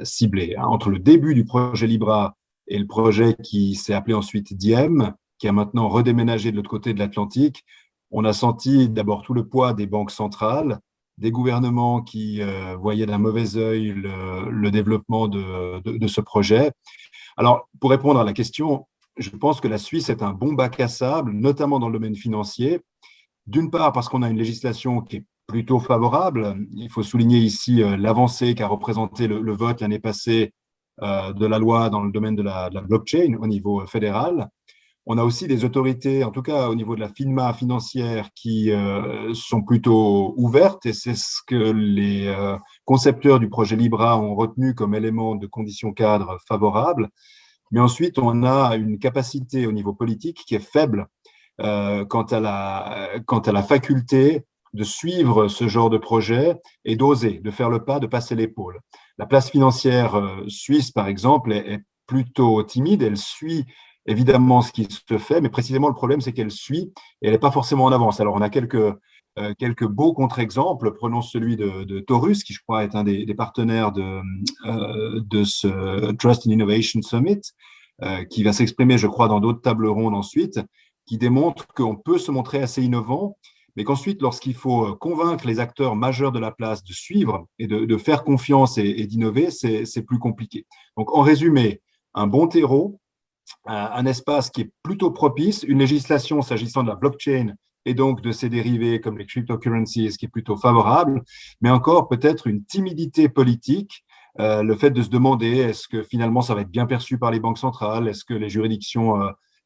F: cibler. Entre le début du projet Libra et le projet qui s'est appelé ensuite Diem, qui a maintenant redéménagé de l'autre côté de l'Atlantique, on a senti d'abord tout le poids des banques centrales, des gouvernements qui voyaient d'un mauvais œil le développement de ce projet. Alors, pour répondre à la question, je pense que la Suisse est un bon bac à sable, notamment dans le domaine financier. D'une part, parce qu'on a une législation qui est plutôt favorable. Il faut souligner ici l'avancée qu'a représenté le vote l'année passée de la loi dans le domaine de la blockchain au niveau fédéral. On a aussi des autorités, en tout cas au niveau de la FINMA financière, qui sont plutôt ouvertes, et c'est ce que les concepteurs du projet Libra ont retenu comme élément de conditions cadres favorables. Mais ensuite, on a une capacité au niveau politique qui est faible quant à la faculté de suivre ce genre de projet et d'oser, de faire le pas, de passer l'épaule. La place financière suisse, par exemple, est plutôt timide. Elle suit évidemment ce qui se fait, mais précisément le problème, c'est qu'elle suit et elle n'est pas forcément en avance. Alors, on a quelques beaux contre-exemples. Prenons celui de Taurus, qui je crois est un des partenaires de ce Trust in Innovation Summit, qui va s'exprimer, je crois, dans d'autres tables rondes ensuite, qui démontre qu'on peut se montrer assez innovant, mais qu'ensuite, lorsqu'il faut convaincre les acteurs majeurs de la place de suivre et de faire confiance et d'innover, c'est plus compliqué. Donc, en résumé, un bon terreau, un espace qui est plutôt propice, une législation s'agissant de la blockchain et donc de ses dérivés comme les cryptocurrencies, qui est plutôt favorable, mais encore peut-être une timidité politique, le fait de se demander est-ce que finalement ça va être bien perçu par les banques centrales, est-ce que les juridictions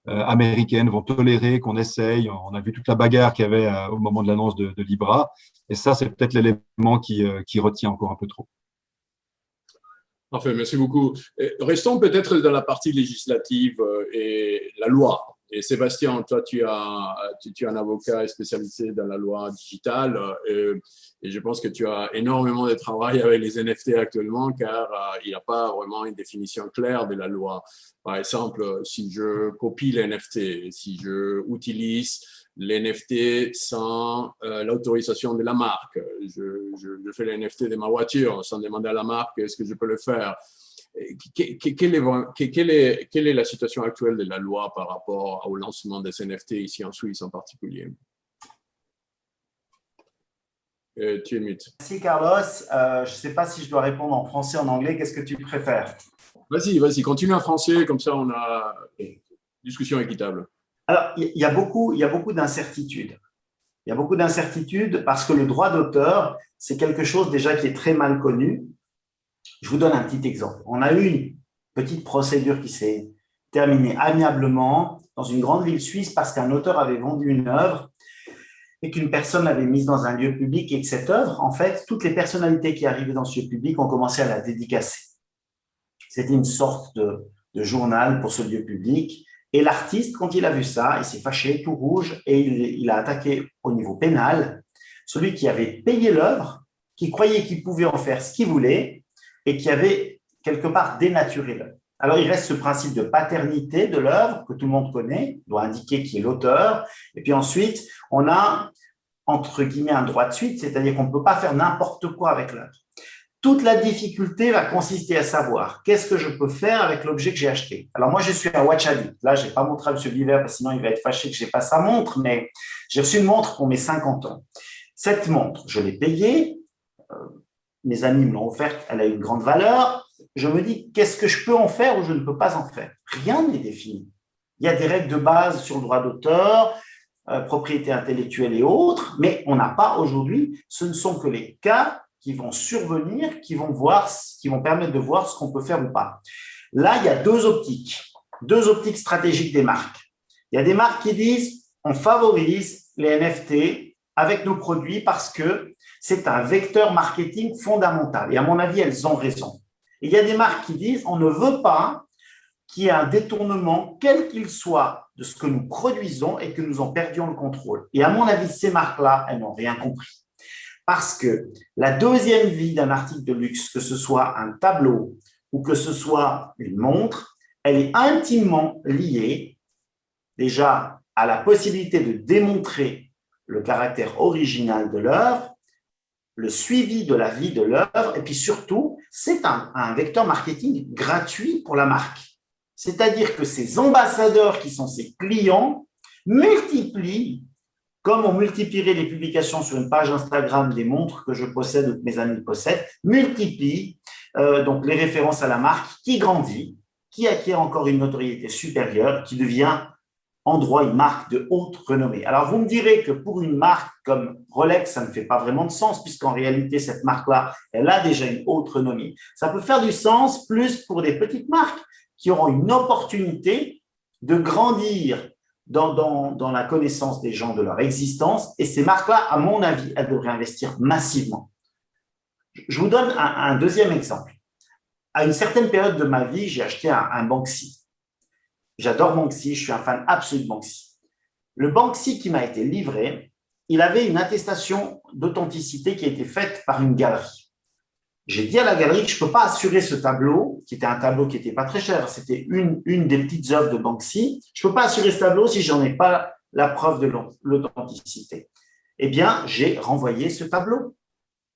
F: américaines vont tolérer qu'on essaye. On a vu toute la bagarre qu'il y avait au moment de l'annonce de Libra, et ça c'est peut-être l'élément qui retient encore un peu trop.
A: Enfin, merci beaucoup. Restons peut-être dans la partie législative et la loi. Et Sébastien, toi, tu es un avocat spécialisé dans la loi digitale et je pense que tu as énormément de travail avec les NFT actuellement car il n'y a pas vraiment une définition claire de la loi. Par exemple, si je copie les NFT, si je utilise les NFT sans l'autorisation de la marque, je fais les NFT de ma voiture sans demander à la marque est-ce que je peux le faire. Quelle est la situation actuelle de la loi par rapport au lancement des NFT ici en Suisse en particulier? Tu es mute.
H: Merci Carlos. Je ne sais pas si je dois répondre en français ou en anglais. Qu'est-ce que tu préfères?
A: Vas-y, continue en français, comme ça on a discussion équitable.
H: Alors, il y a beaucoup d'incertitudes. Il y a beaucoup d'incertitudes parce que le droit d'auteur, c'est quelque chose déjà qui est très mal connu. Je vous donne un petit exemple. On a eu une petite procédure qui s'est terminée amiablement dans une grande ville suisse parce qu'un auteur avait vendu une œuvre et qu'une personne l'avait mise dans un lieu public et que cette œuvre, en fait, toutes les personnalités qui arrivaient dans ce lieu public ont commencé à la dédicacer. C'était une sorte de journal pour ce lieu public. Et l'artiste, quand il a vu ça, il s'est fâché, tout rouge, et il a attaqué au niveau pénal celui qui avait payé l'œuvre, qui croyait qu'il pouvait en faire ce qu'il voulait et qui avait quelque part dénaturé l'œuvre. Alors, il reste ce principe de paternité de l'œuvre que tout le monde connaît, doit indiquer qui est l'auteur. Et puis ensuite, on a, entre guillemets, un droit de suite, c'est-à-dire qu'on ne peut pas faire n'importe quoi avec l'œuvre. Toute la difficulté va consister à savoir qu'est-ce que je peux faire avec l'objet que j'ai acheté. Alors moi, je suis un watch addict. Là, je n'ai pas montré à M. Biver parce que sinon il va être fâché que je n'ai pas sa montre, mais j'ai reçu une montre pour mes 50 ans. Cette montre, je l'ai payée. Mes amis me l'ont offerte. Elle a une grande valeur. Je me dis, qu'est-ce que je peux en faire ou je ne peux pas en faire? Rien n'est défini. Il y a des règles de base sur le droit d'auteur, propriété intellectuelle et autres, mais on n'a pas aujourd'hui, ce ne sont que les cas qui vont survenir, qui vont permettre de voir ce qu'on peut faire ou pas. Là, il y a deux optiques stratégiques des marques. Il y a des marques qui disent on favorise les NFT avec nos produits parce que c'est un vecteur marketing fondamental. Et à mon avis, elles ont raison. Et il y a des marques qui disent on ne veut pas qu'il y ait un détournement, quel qu'il soit, de ce que nous produisons et que nous en perdions le contrôle. Et à mon avis, ces marques-là, elles n'ont rien compris. Parce que la deuxième vie d'un article de luxe, que ce soit un tableau ou que ce soit une montre, elle est intimement liée déjà à la possibilité de démontrer le caractère original de l'œuvre, le suivi de la vie de l'œuvre, et puis surtout, c'est un vecteur marketing gratuit pour la marque. C'est-à-dire que ces ambassadeurs qui sont ses clients multiplient, comme on multiplierait les publications sur une page Instagram des montres que je possède ou que mes amis possèdent, multiplie donc les références à la marque qui grandit, qui acquiert encore une notoriété supérieure, qui devient en droit une marque de haute renommée. Alors vous me direz que pour une marque comme Rolex, ça ne fait pas vraiment de sens puisqu'en réalité, cette marque-là, elle a déjà une haute renommée. Ça peut faire du sens plus pour des petites marques qui auront une opportunité de grandir dans la connaissance des gens de leur existence. Et ces marques-là, à mon avis, elles devraient investir massivement. Je vous donne un deuxième exemple. À une certaine période de ma vie, j'ai acheté un Banksy. J'adore Banksy, je suis un fan absolu de Banksy. Le Banksy qui m'a été livré, il avait une attestation d'authenticité qui a été faite par une galerie. J'ai dit à la galerie que je ne peux pas assurer ce tableau, qui était un tableau qui n'était pas très cher, c'était une des petites œuvres de Banksy. Je ne peux pas assurer ce tableau si je n'en ai pas la preuve de l'authenticité. Eh bien, j'ai renvoyé ce tableau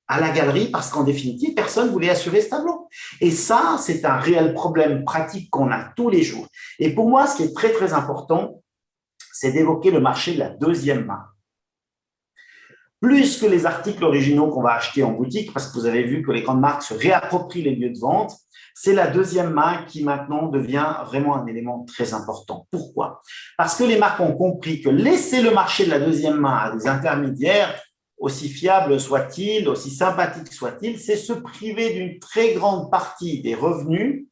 H: à la galerie parce qu'en définitive, personne ne voulait assurer ce tableau. Et ça, c'est un réel problème pratique qu'on a tous les jours. Et pour moi, ce qui est très, très important, c'est d'évoquer le marché de la deuxième main. Plus que les articles originaux qu'on va acheter en boutique, parce que vous avez vu que les grandes marques se réapproprient les lieux de vente, c'est la deuxième main qui maintenant devient vraiment un élément très important. Pourquoi? Parce que les marques ont compris que laisser le marché de la deuxième main à des intermédiaires, aussi fiables soient-ils, aussi sympathiques soient-ils, c'est se priver d'une très grande partie des revenus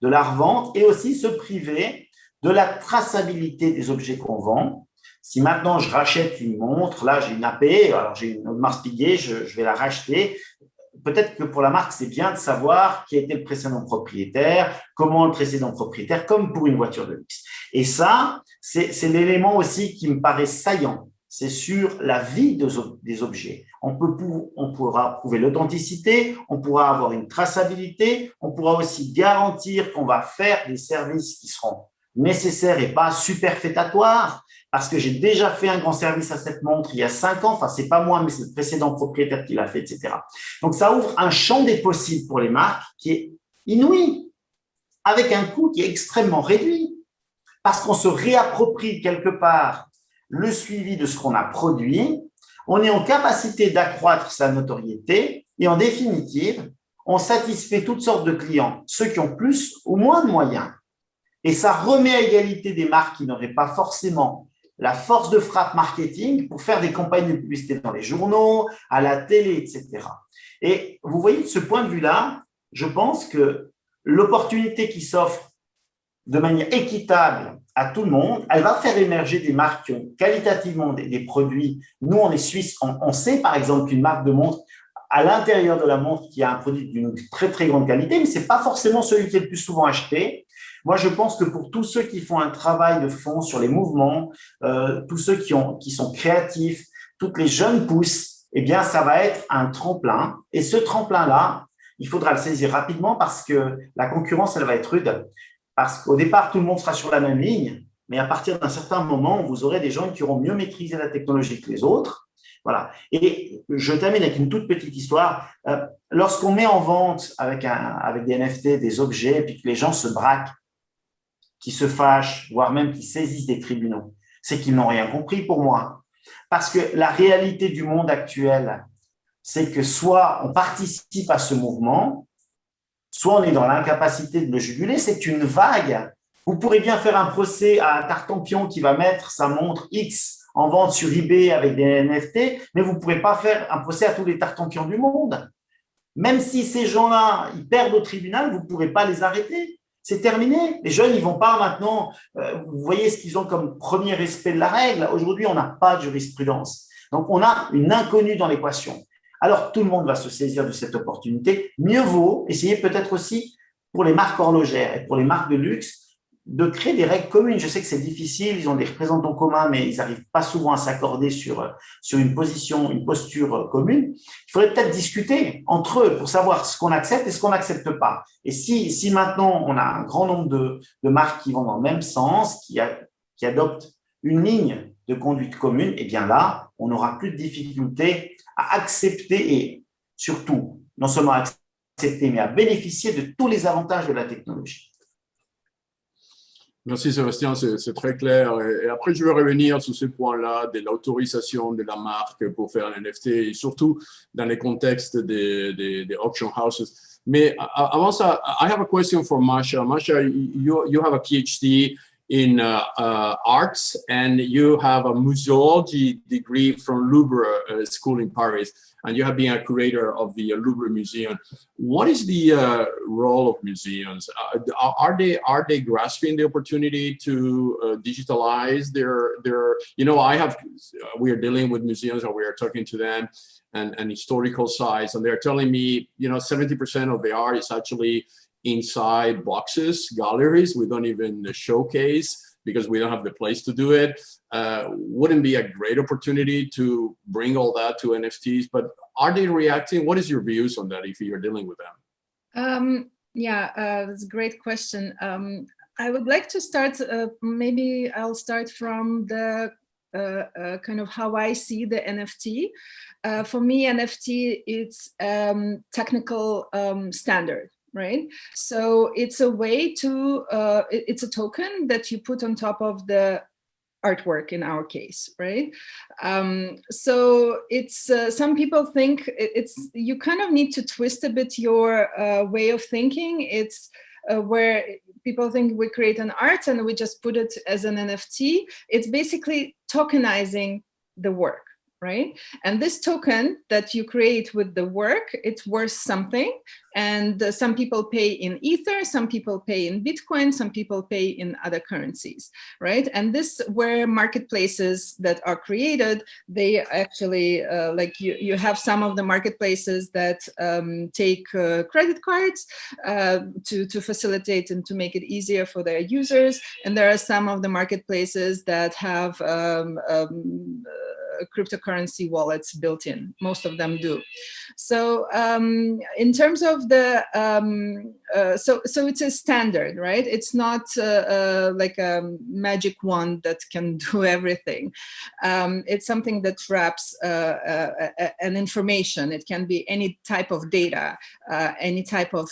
H: de la revente et aussi se priver de la traçabilité des objets qu'on vend. Si maintenant je rachète une montre, là j'ai une AP, alors j'ai une Audemars Piguet, je vais la racheter. Peut-être que pour la marque, c'est bien de savoir qui était le précédent propriétaire, comment le précédent propriétaire, comme pour une voiture de luxe. Et ça, c'est l'élément aussi qui me paraît saillant. C'est sur la vie des objets. On pourra prouver l'authenticité, on pourra avoir une traçabilité, on pourra aussi garantir qu'on va faire des services qui seront nécessaires et pas superfétatoires, parce que j'ai déjà fait un grand service à cette montre il y a 5 ans, enfin c'est pas moi mais c'est le précédent propriétaire qui l'a fait, etc. Donc ça ouvre un champ des possibles pour les marques qui est inouï, avec un coût qui est extrêmement réduit, parce qu'on se réapproprie quelque part le suivi de ce qu'on a produit, on est en capacité d'accroître sa notoriété et en définitive, on satisfait toutes sortes de clients, ceux qui ont plus ou moins de moyens. Et ça remet à égalité des marques qui n'auraient pas forcément la force de frappe marketing pour faire des campagnes de publicité dans les journaux, à la télé, etc. Et vous voyez, de ce point de vue-là, je pense que l'opportunité qui s'offre de manière équitable à tout le monde, elle va faire émerger des marques qui ont qualitativement des produits. Nous, on est suisse, on sait par exemple qu'une marque de montre, à l'intérieur de la montre, qui a un produit d'une très très grande qualité, mais ce n'est pas forcément celui qui est le plus souvent acheté. Moi, je pense que pour tous ceux qui font un travail de fond sur les mouvements, tous ceux qui sont créatifs, toutes les jeunes pousses, eh bien, ça va être un tremplin. Et ce tremplin-là, il faudra le saisir rapidement parce que la concurrence, elle va être rude. Parce qu'au départ, tout le monde sera sur la même ligne, mais à partir d'un certain moment, vous aurez des gens qui auront mieux maîtrisé la technologie que les autres. Voilà. Et je termine avec une toute petite histoire. Lorsqu'on met en vente avec des NFT des objets, puis que les gens se braquent, qui se fâchent, voire même qui saisissent des tribunaux, c'est qu'ils n'ont rien compris pour moi. Parce que la réalité du monde actuel, c'est que soit on participe à ce mouvement, soit on est dans l'incapacité de le juguler. C'est une vague. Vous pourrez bien faire un procès à Tartampion qui va mettre sa montre X en vente sur eBay avec des NFT, mais vous ne pourrez pas faire un procès à tous les Tartampions du monde. Même si ces gens-là, ils perdent au tribunal, vous ne pourrez pas les arrêter. C'est terminé. Les jeunes, ils ne vont pas maintenant… vous voyez ce qu'ils ont comme premier respect de la règle. Aujourd'hui, on n'a pas de jurisprudence. Donc, on a une inconnue dans l'équation. Alors, tout le monde va se saisir de cette opportunité. Mieux vaut essayer peut-être aussi pour les marques horlogères et pour les marques de luxe de créer des règles communes. Je sais que c'est difficile, ils ont des représentants communs, mais ils n'arrivent pas souvent à s'accorder sur une posture commune. Il faudrait peut-être discuter entre eux pour savoir ce qu'on accepte et ce qu'on n'accepte pas. Et si maintenant on a un grand nombre de marques qui vont dans le même sens, qui adoptent une ligne de conduite commune, eh bien là, on n'aura plus de difficulté à accepter et surtout, non seulement à accepter, mais à bénéficier de tous les avantages de la technologie.
A: Merci Sébastien, c'est très clair. Et après, je vais revenir sur ce point-là de l'autorisation de la marque pour faire un NFT, et surtout dans les contextes des auction houses. Mais avant ça, I have a question for Masha. Masha, you have a PhD in arts, and you have a museology degree from Louvre School in Paris, and you have been a curator of the Louvre Museum. What is the role of museums? Are they grasping the opportunity to digitalize their? You know, we are dealing with museums, and we are talking to them, and historical sites, and they're telling me, you know, 70% of the art is actually inside boxes, galleries. We don't even showcase because we don't have the place to do it. Wouldn't be a great opportunity to bring all that to NFTs, but are they reacting? What is your views on that if you're dealing with them?
E: That's a great question. I would like to start, maybe I'll start from the kind of how I see the NFT. For me, NFT, it's technical standard. Right. So it's a way to, it's a token that you put on top of the artwork in our case, right? So it's, some people think you kind of need to twist a bit your way of thinking. It's where people think we create an art and we just put it as an NFT. It's basically tokenizing the work. Right? And this token that you create with the work, it's worth something. And some people pay in Ether, some people pay in Bitcoin, some people pay in other currencies, right? And this where marketplaces that are created, they actually, like you have some of the marketplaces that take credit cards to facilitate and to make it easier for their users. And there are some of the marketplaces that have cryptocurrency wallets built in. Most of them do. So in terms of the, so it's a standard, right? It's not like a magic wand that can do everything. It's something that wraps an information. It can be any type of data, any type of,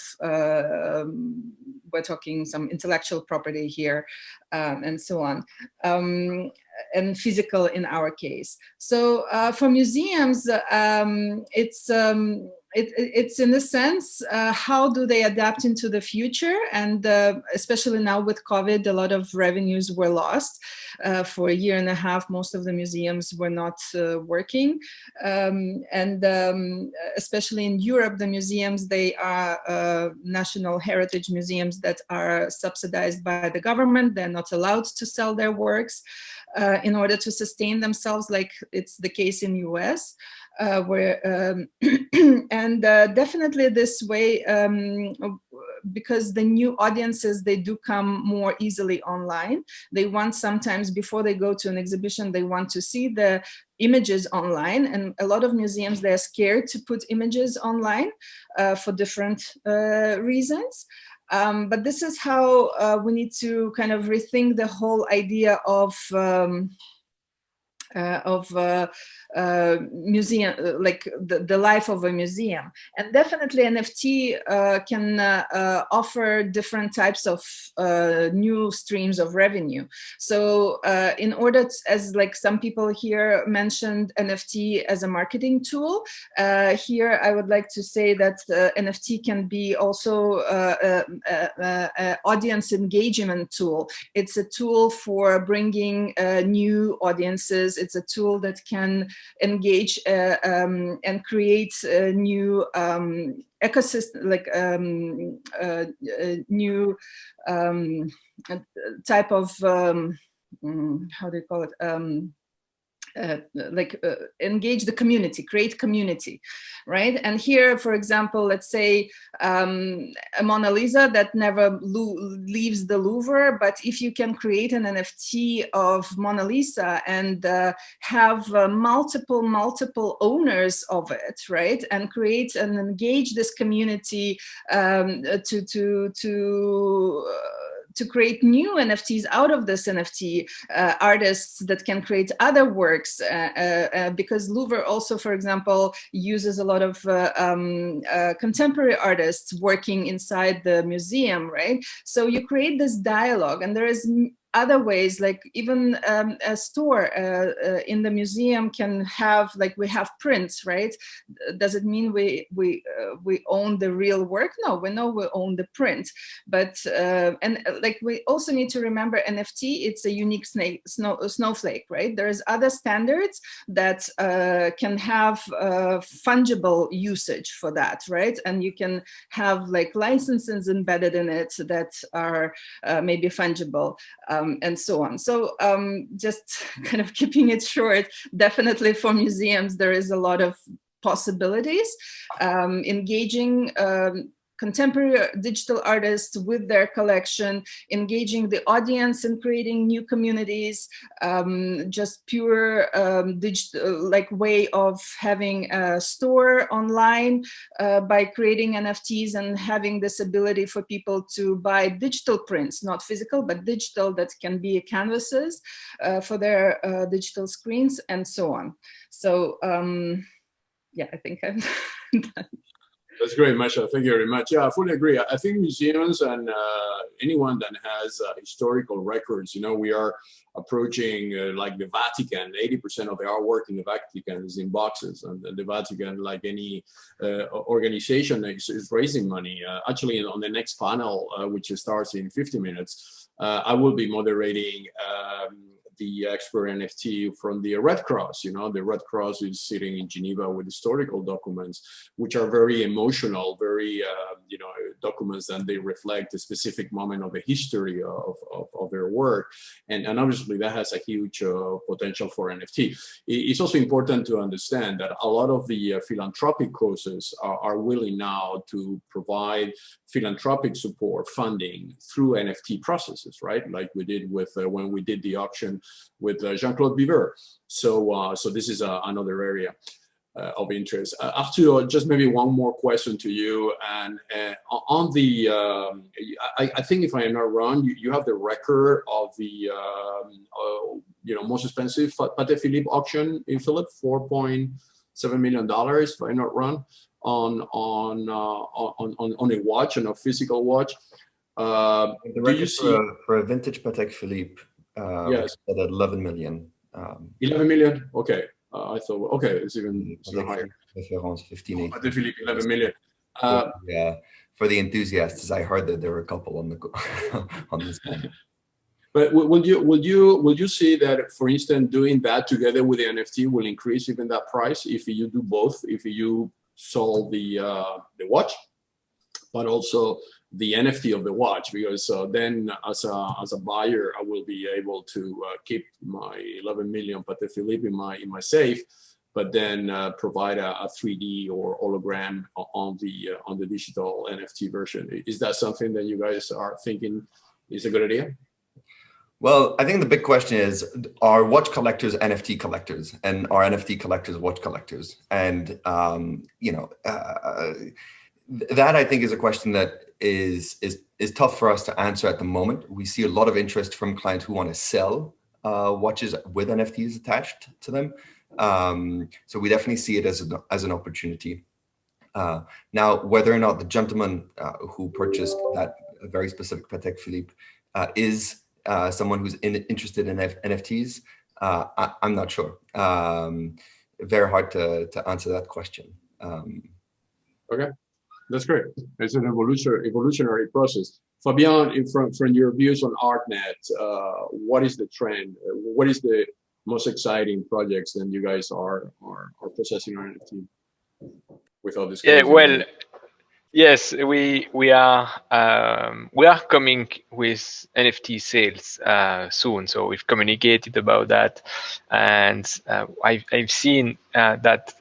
E: we're talking some intellectual property here, and so on. And physical in our case. So for museums, it's it's in a sense, how do they adapt into the future? And especially now with COVID, a lot of revenues were lost. For a year and a half, most of the museums were not working. Especially in Europe, the museums, they are national heritage museums that are subsidized by the government. They're not allowed to sell their works in order to sustain themselves, like it's the case in US. Definitely this way, because the new audiences, they do come more easily online. They want, sometimes before they go to an exhibition, they want to see the images online, and a lot of museums, they're scared to put images online for different reasons. But this is how we need to kind of rethink the whole idea of museum, like the life of a museum. And definitely NFT can offer different types of new streams of revenue. So in order to, as like some people here mentioned NFT as a marketing tool, here I would like to say that NFT can be also audience engagement tool. It's a tool for bringing new audiences. It's a tool that can engage and create a new ecosystem, like new type of how do you call it? Engage the community, create community, right? And here, for example, let's say a Mona Lisa that never leaves the Louvre, but if you can create an NFT of Mona Lisa and have multiple owners of it, right? And create and engage this community to create new NFTs out of this NFT, artists that can create other works, because Louvre also, for example, uses a lot of contemporary artists working inside the museum, right? So you create this dialogue, and there is other ways, like even a store in the museum can have, like we have prints, right? Does it mean we own the real work? No, we know we own the print, but and like we also need to remember NFT, it's a unique snowflake, right? There's other standards that can have fungible usage for that, right? And you can have like licenses embedded in it that are maybe fungible. And so on. So just kind of keeping it short, definitely for museums, there is a lot of possibilities. Engaging contemporary digital artists with their collection, engaging the audience and creating new communities, just pure digital like way of having a store online by creating NFTs and having this ability for people to buy digital prints, not physical, but digital, that can be canvases for their digital screens and so on. So yeah, I think I'm done.
A: That's great, Masha. Thank you very much. Yeah, I fully agree. I think museums and anyone that has historical records, you know, we are approaching like the Vatican. 80% of the artwork in the Vatican is in boxes, and the Vatican, like any organization, is raising money. Actually, on the next panel, which starts in 50 minutes, I will be moderating the expert NFT from the Red Cross. You know, the Red Cross is sitting in Geneva with historical documents, which are very emotional, very, you know, documents, and they reflect a specific moment of the history of their work. And obviously that has a huge potential for NFT. It's also important to understand that a lot of the philanthropic causes are willing now to provide philanthropic support funding through NFT processes, right? Like we did with when we did the auction with Jean-Claude Biver. So this is another area of interest. Arthur, just maybe one more question to you. And on the, I think if I am not wrong, you have the record of the, you know, most expensive Patek Philippe auction in Philippe, $4.7 million, if I'm not wrong, on a watch, on a physical watch.
B: The record for a vintage Patek Philippe,
A: yes,
B: at 11 million.
A: 11 million. Okay. I thought, okay, it's even higher.
B: 15,
A: Patek Philippe, 11 million.
B: Yeah, for the enthusiasts, I heard that there were a couple on the on this one.
A: But would you see that, for instance, doing that together with the NFT will increase even that price if you do both? If you sold the watch, but also the NFT of the watch, because then as a buyer, I will be able to keep my 11 million Patek Philippe in my safe, but then provide a 3D or hologram on the digital NFT version. Is that something that you guys are thinking is a good idea?
B: Well, I think the big question is, are watch collectors NFT collectors, and are NFT collectors watch collectors? And that I think is a question that is tough for us to answer at the moment. We see a lot of interest from clients who want to sell watches with NFTs attached to them. So we definitely see it as an opportunity. Now, whether or not the gentleman who purchased that very specific Patek Philippe is someone who's interested in NFTs, I'm not sure. Very hard to answer that question.
A: Okay, that's great. It's an evolutionary process. Fabian, from your views on ArtNet, what is the trend? What is the most exciting projects that you guys are processing on NFT without disclosing?
G: Yeah, well, yes, we are coming with NFT sales soon, so we've communicated about that, and I've seen that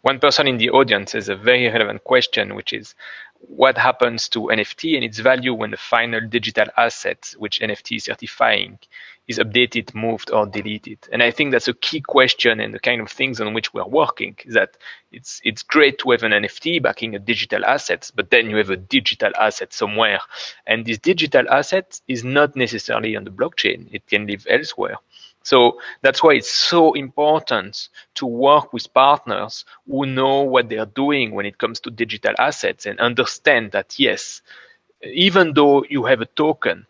G: one person in the audience has a very relevant question, which is what happens to NFT and its value when the final digital asset, which NFT is certifying, is updated, moved, or deleted? And I think that's a key question, and the kind of things on which we're working is that it's great to have an NFT backing a digital asset, but then you have a digital asset somewhere, and this digital asset is not necessarily on the blockchain. It can live elsewhere. So that's why it's so important to work with partners who know what they are doing when it comes to digital assets and understand that, yes, even though you have a token,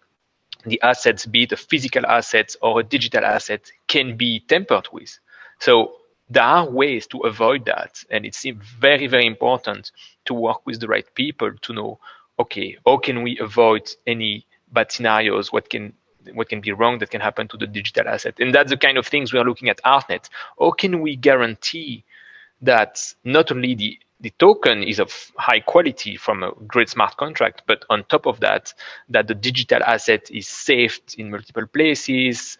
G: the assets, be it a physical asset or a digital asset, can be tampered with. So there are ways to avoid that. And it's very, very important to work with the right people to know, okay, how can we avoid any bad scenarios? What can be wrong that can happen to the digital asset? And that's the kind of things we are looking at ArtNet. How can we guarantee that not only the token is of high quality from a great smart contract, but on top of that, that the digital asset is saved in multiple places,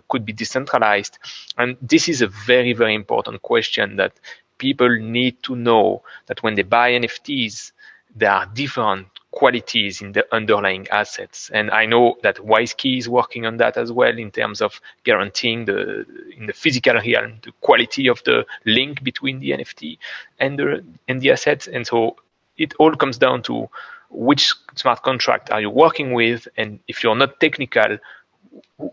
G: could be decentralized. And this is a very, very important question that people need to know, that when they buy NFTs, there are different qualities in the underlying assets. And I know that WiseKey is working on that as well, in terms of guaranteeing in the physical realm the quality of the link between the NFT and the assets. And so it all comes down to which smart contract are you working with, and if you're not technical,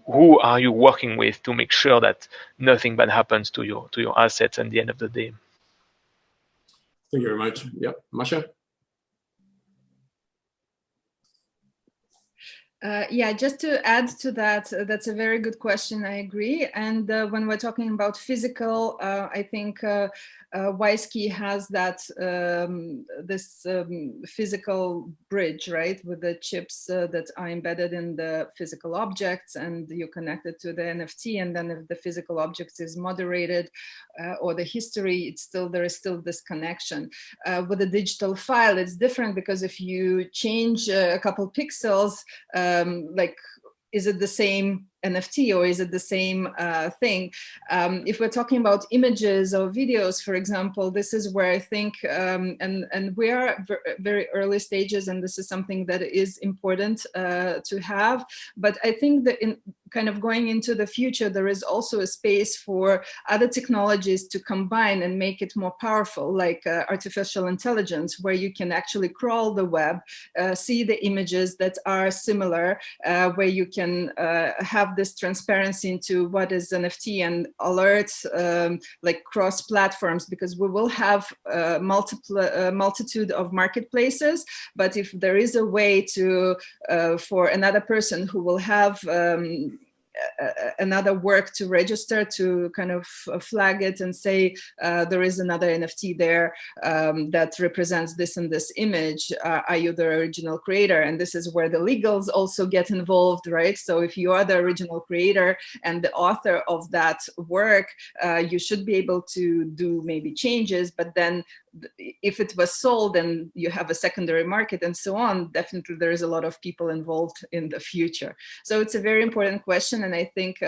G: who are you working with to make sure that nothing bad happens to your assets at the end of the day.
A: Thank you very much. Yep, Masha.
E: Yeah, just to add to that, that's a very good question. I agree. And when we're talking about physical, I think WiseKey has that this physical bridge, right, with the chips that are embedded in the physical objects, and you connect it to the NFT, and then if the physical object is moderated or the history, there is still this connection. With a digital file, it's different, because if you change a couple pixels, like, is it the same NFT or is it the same thing? If we're talking about images or videos, for example, this is where I think, and we are very early stages, and this is something that is important to have. But I think that in kind of going into the future, there is also a space for other technologies to combine and make it more powerful, like artificial intelligence, where you can actually crawl the web, see the images that are similar, where you can have this transparency into what is NFT, and alert like cross platforms, because we will have multitude of marketplaces. But if there is a way to for another person who will have another work to register, to kind of flag it and say there is another NFT there that represents this and this image. Are you the original creator? And this is where the legals also get involved, right? So if you are the original creator and the author of that work, you should be able to do maybe changes, but then if it was sold and you have a secondary market and so on, definitely there is a lot of people involved in the future. So it's a very important question, and I think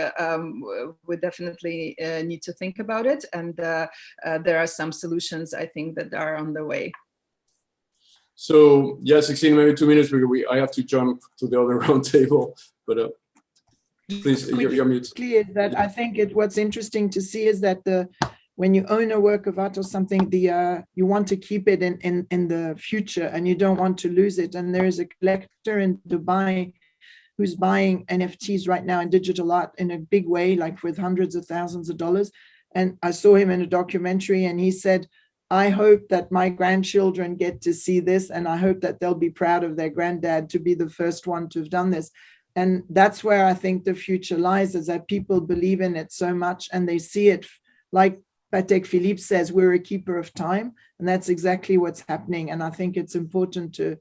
E: we definitely need to think about it, and there are some solutions I think that are on the way.
A: So yeah, 16, maybe 2 minutes, because I have to jump to the other round table, but please, you're mute.
C: Clear that I think what's interesting to see is that when you own a work of art or something, you want to keep it in the future, and you don't want to lose it. And there is a collector in Dubai who's buying NFTs right now in digital art in a big way, like with hundreds of thousands of dollars. And I saw him in a documentary, and he said, I hope that my grandchildren get to see this, and I hope that they'll be proud of their granddad to be the first one to have done this. And that's where I think the future lies, is that people believe in it so much, and they see it, like Patek Philippe says, we're a keeper of time, and that's exactly what's happening. And I think it's important to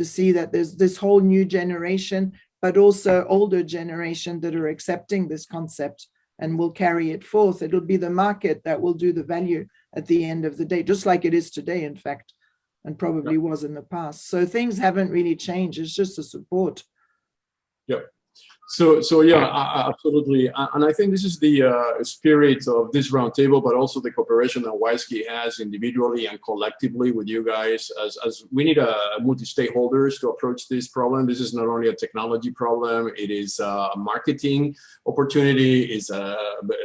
C: see that there's this whole new generation, but also older generation that are accepting this concept and will carry it forth. It'll be the market that will do the value at the end of the day, just like it is today, in fact, and probably was in the past. So things haven't really changed. It's just a support.
A: Yep. So yeah, absolutely. And I think this is the spirit of this roundtable, but also the cooperation that WISeKey has individually and collectively with you guys, as we need multi-stakeholders to approach this problem. This is not only a technology problem, it is a marketing opportunity, it's a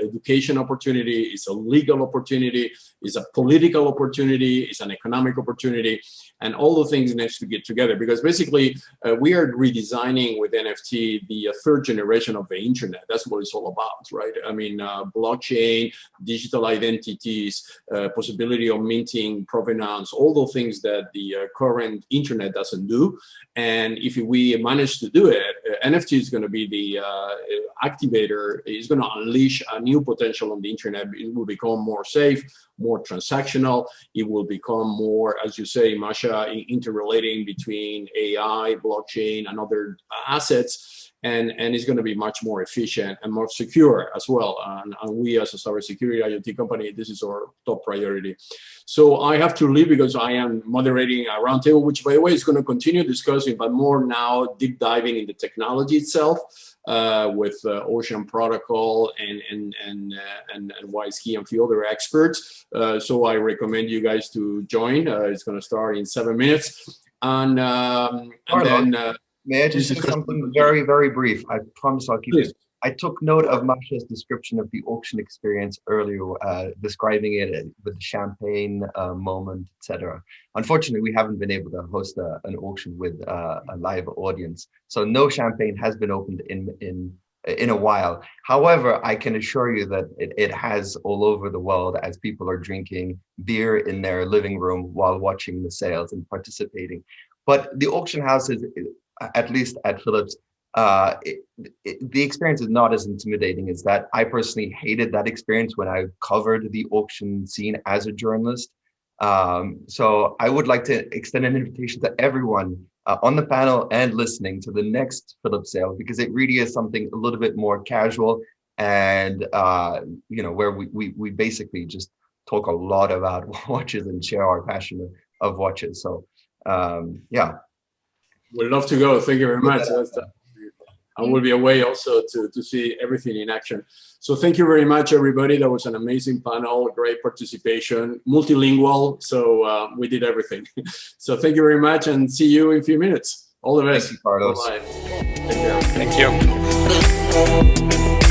A: education opportunity, it's a legal opportunity, it's a political opportunity, it's an economic opportunity, and all the things needs to get together, because basically we are redesigning with NFT the third generation of the internet. That's what it's all about, right? I mean, blockchain, digital identities, possibility of minting, provenance, all the things that the current internet doesn't do. And if we manage to do it, NFT is going to be the activator. It's going to unleash a new potential on the internet. It will become more safe, more transactional. It will become more, as you say, Masha, interrelating between AI, blockchain, and other assets. And it's going to be much more efficient and more secure as well. And we, as a cybersecurity IoT company, this is our top priority. So I have to leave because I am moderating a roundtable, which, by the way, is going to continue discussing, but more now deep diving in the technology itself with Ocean Protocol and WISeKey and a few other experts. So I recommend you guys to join. It's going to start in 7 minutes. And then...
B: May I just say something very, very brief? I promise I'll keep it. I took note of Masha's description of the auction experience earlier, describing it with the champagne moment, etc. Unfortunately, we haven't been able to host an auction with a live audience, so no champagne has been opened in a while. However, I can assure you that it has all over the world, as people are drinking beer in their living room while watching the sales and participating. But the auction houses, at least at Philips, the experience is not as intimidating as that. I personally hated that experience when I covered the auction scene as a journalist. So I would like to extend an invitation to everyone on the panel and listening to the next Philips sale, because it really is something a little bit more casual and where we basically just talk a lot about watches and share our passion of watches. So yeah.
A: We'd love to go. Thank you very much. I will be away also to see everything in action. So thank you very much, everybody. That was an amazing panel, great participation, multilingual. So we did everything. So thank you very much, and see you in a few minutes. All the best.
B: Thank you, Carlos.
A: Bye-bye.
G: Thank you.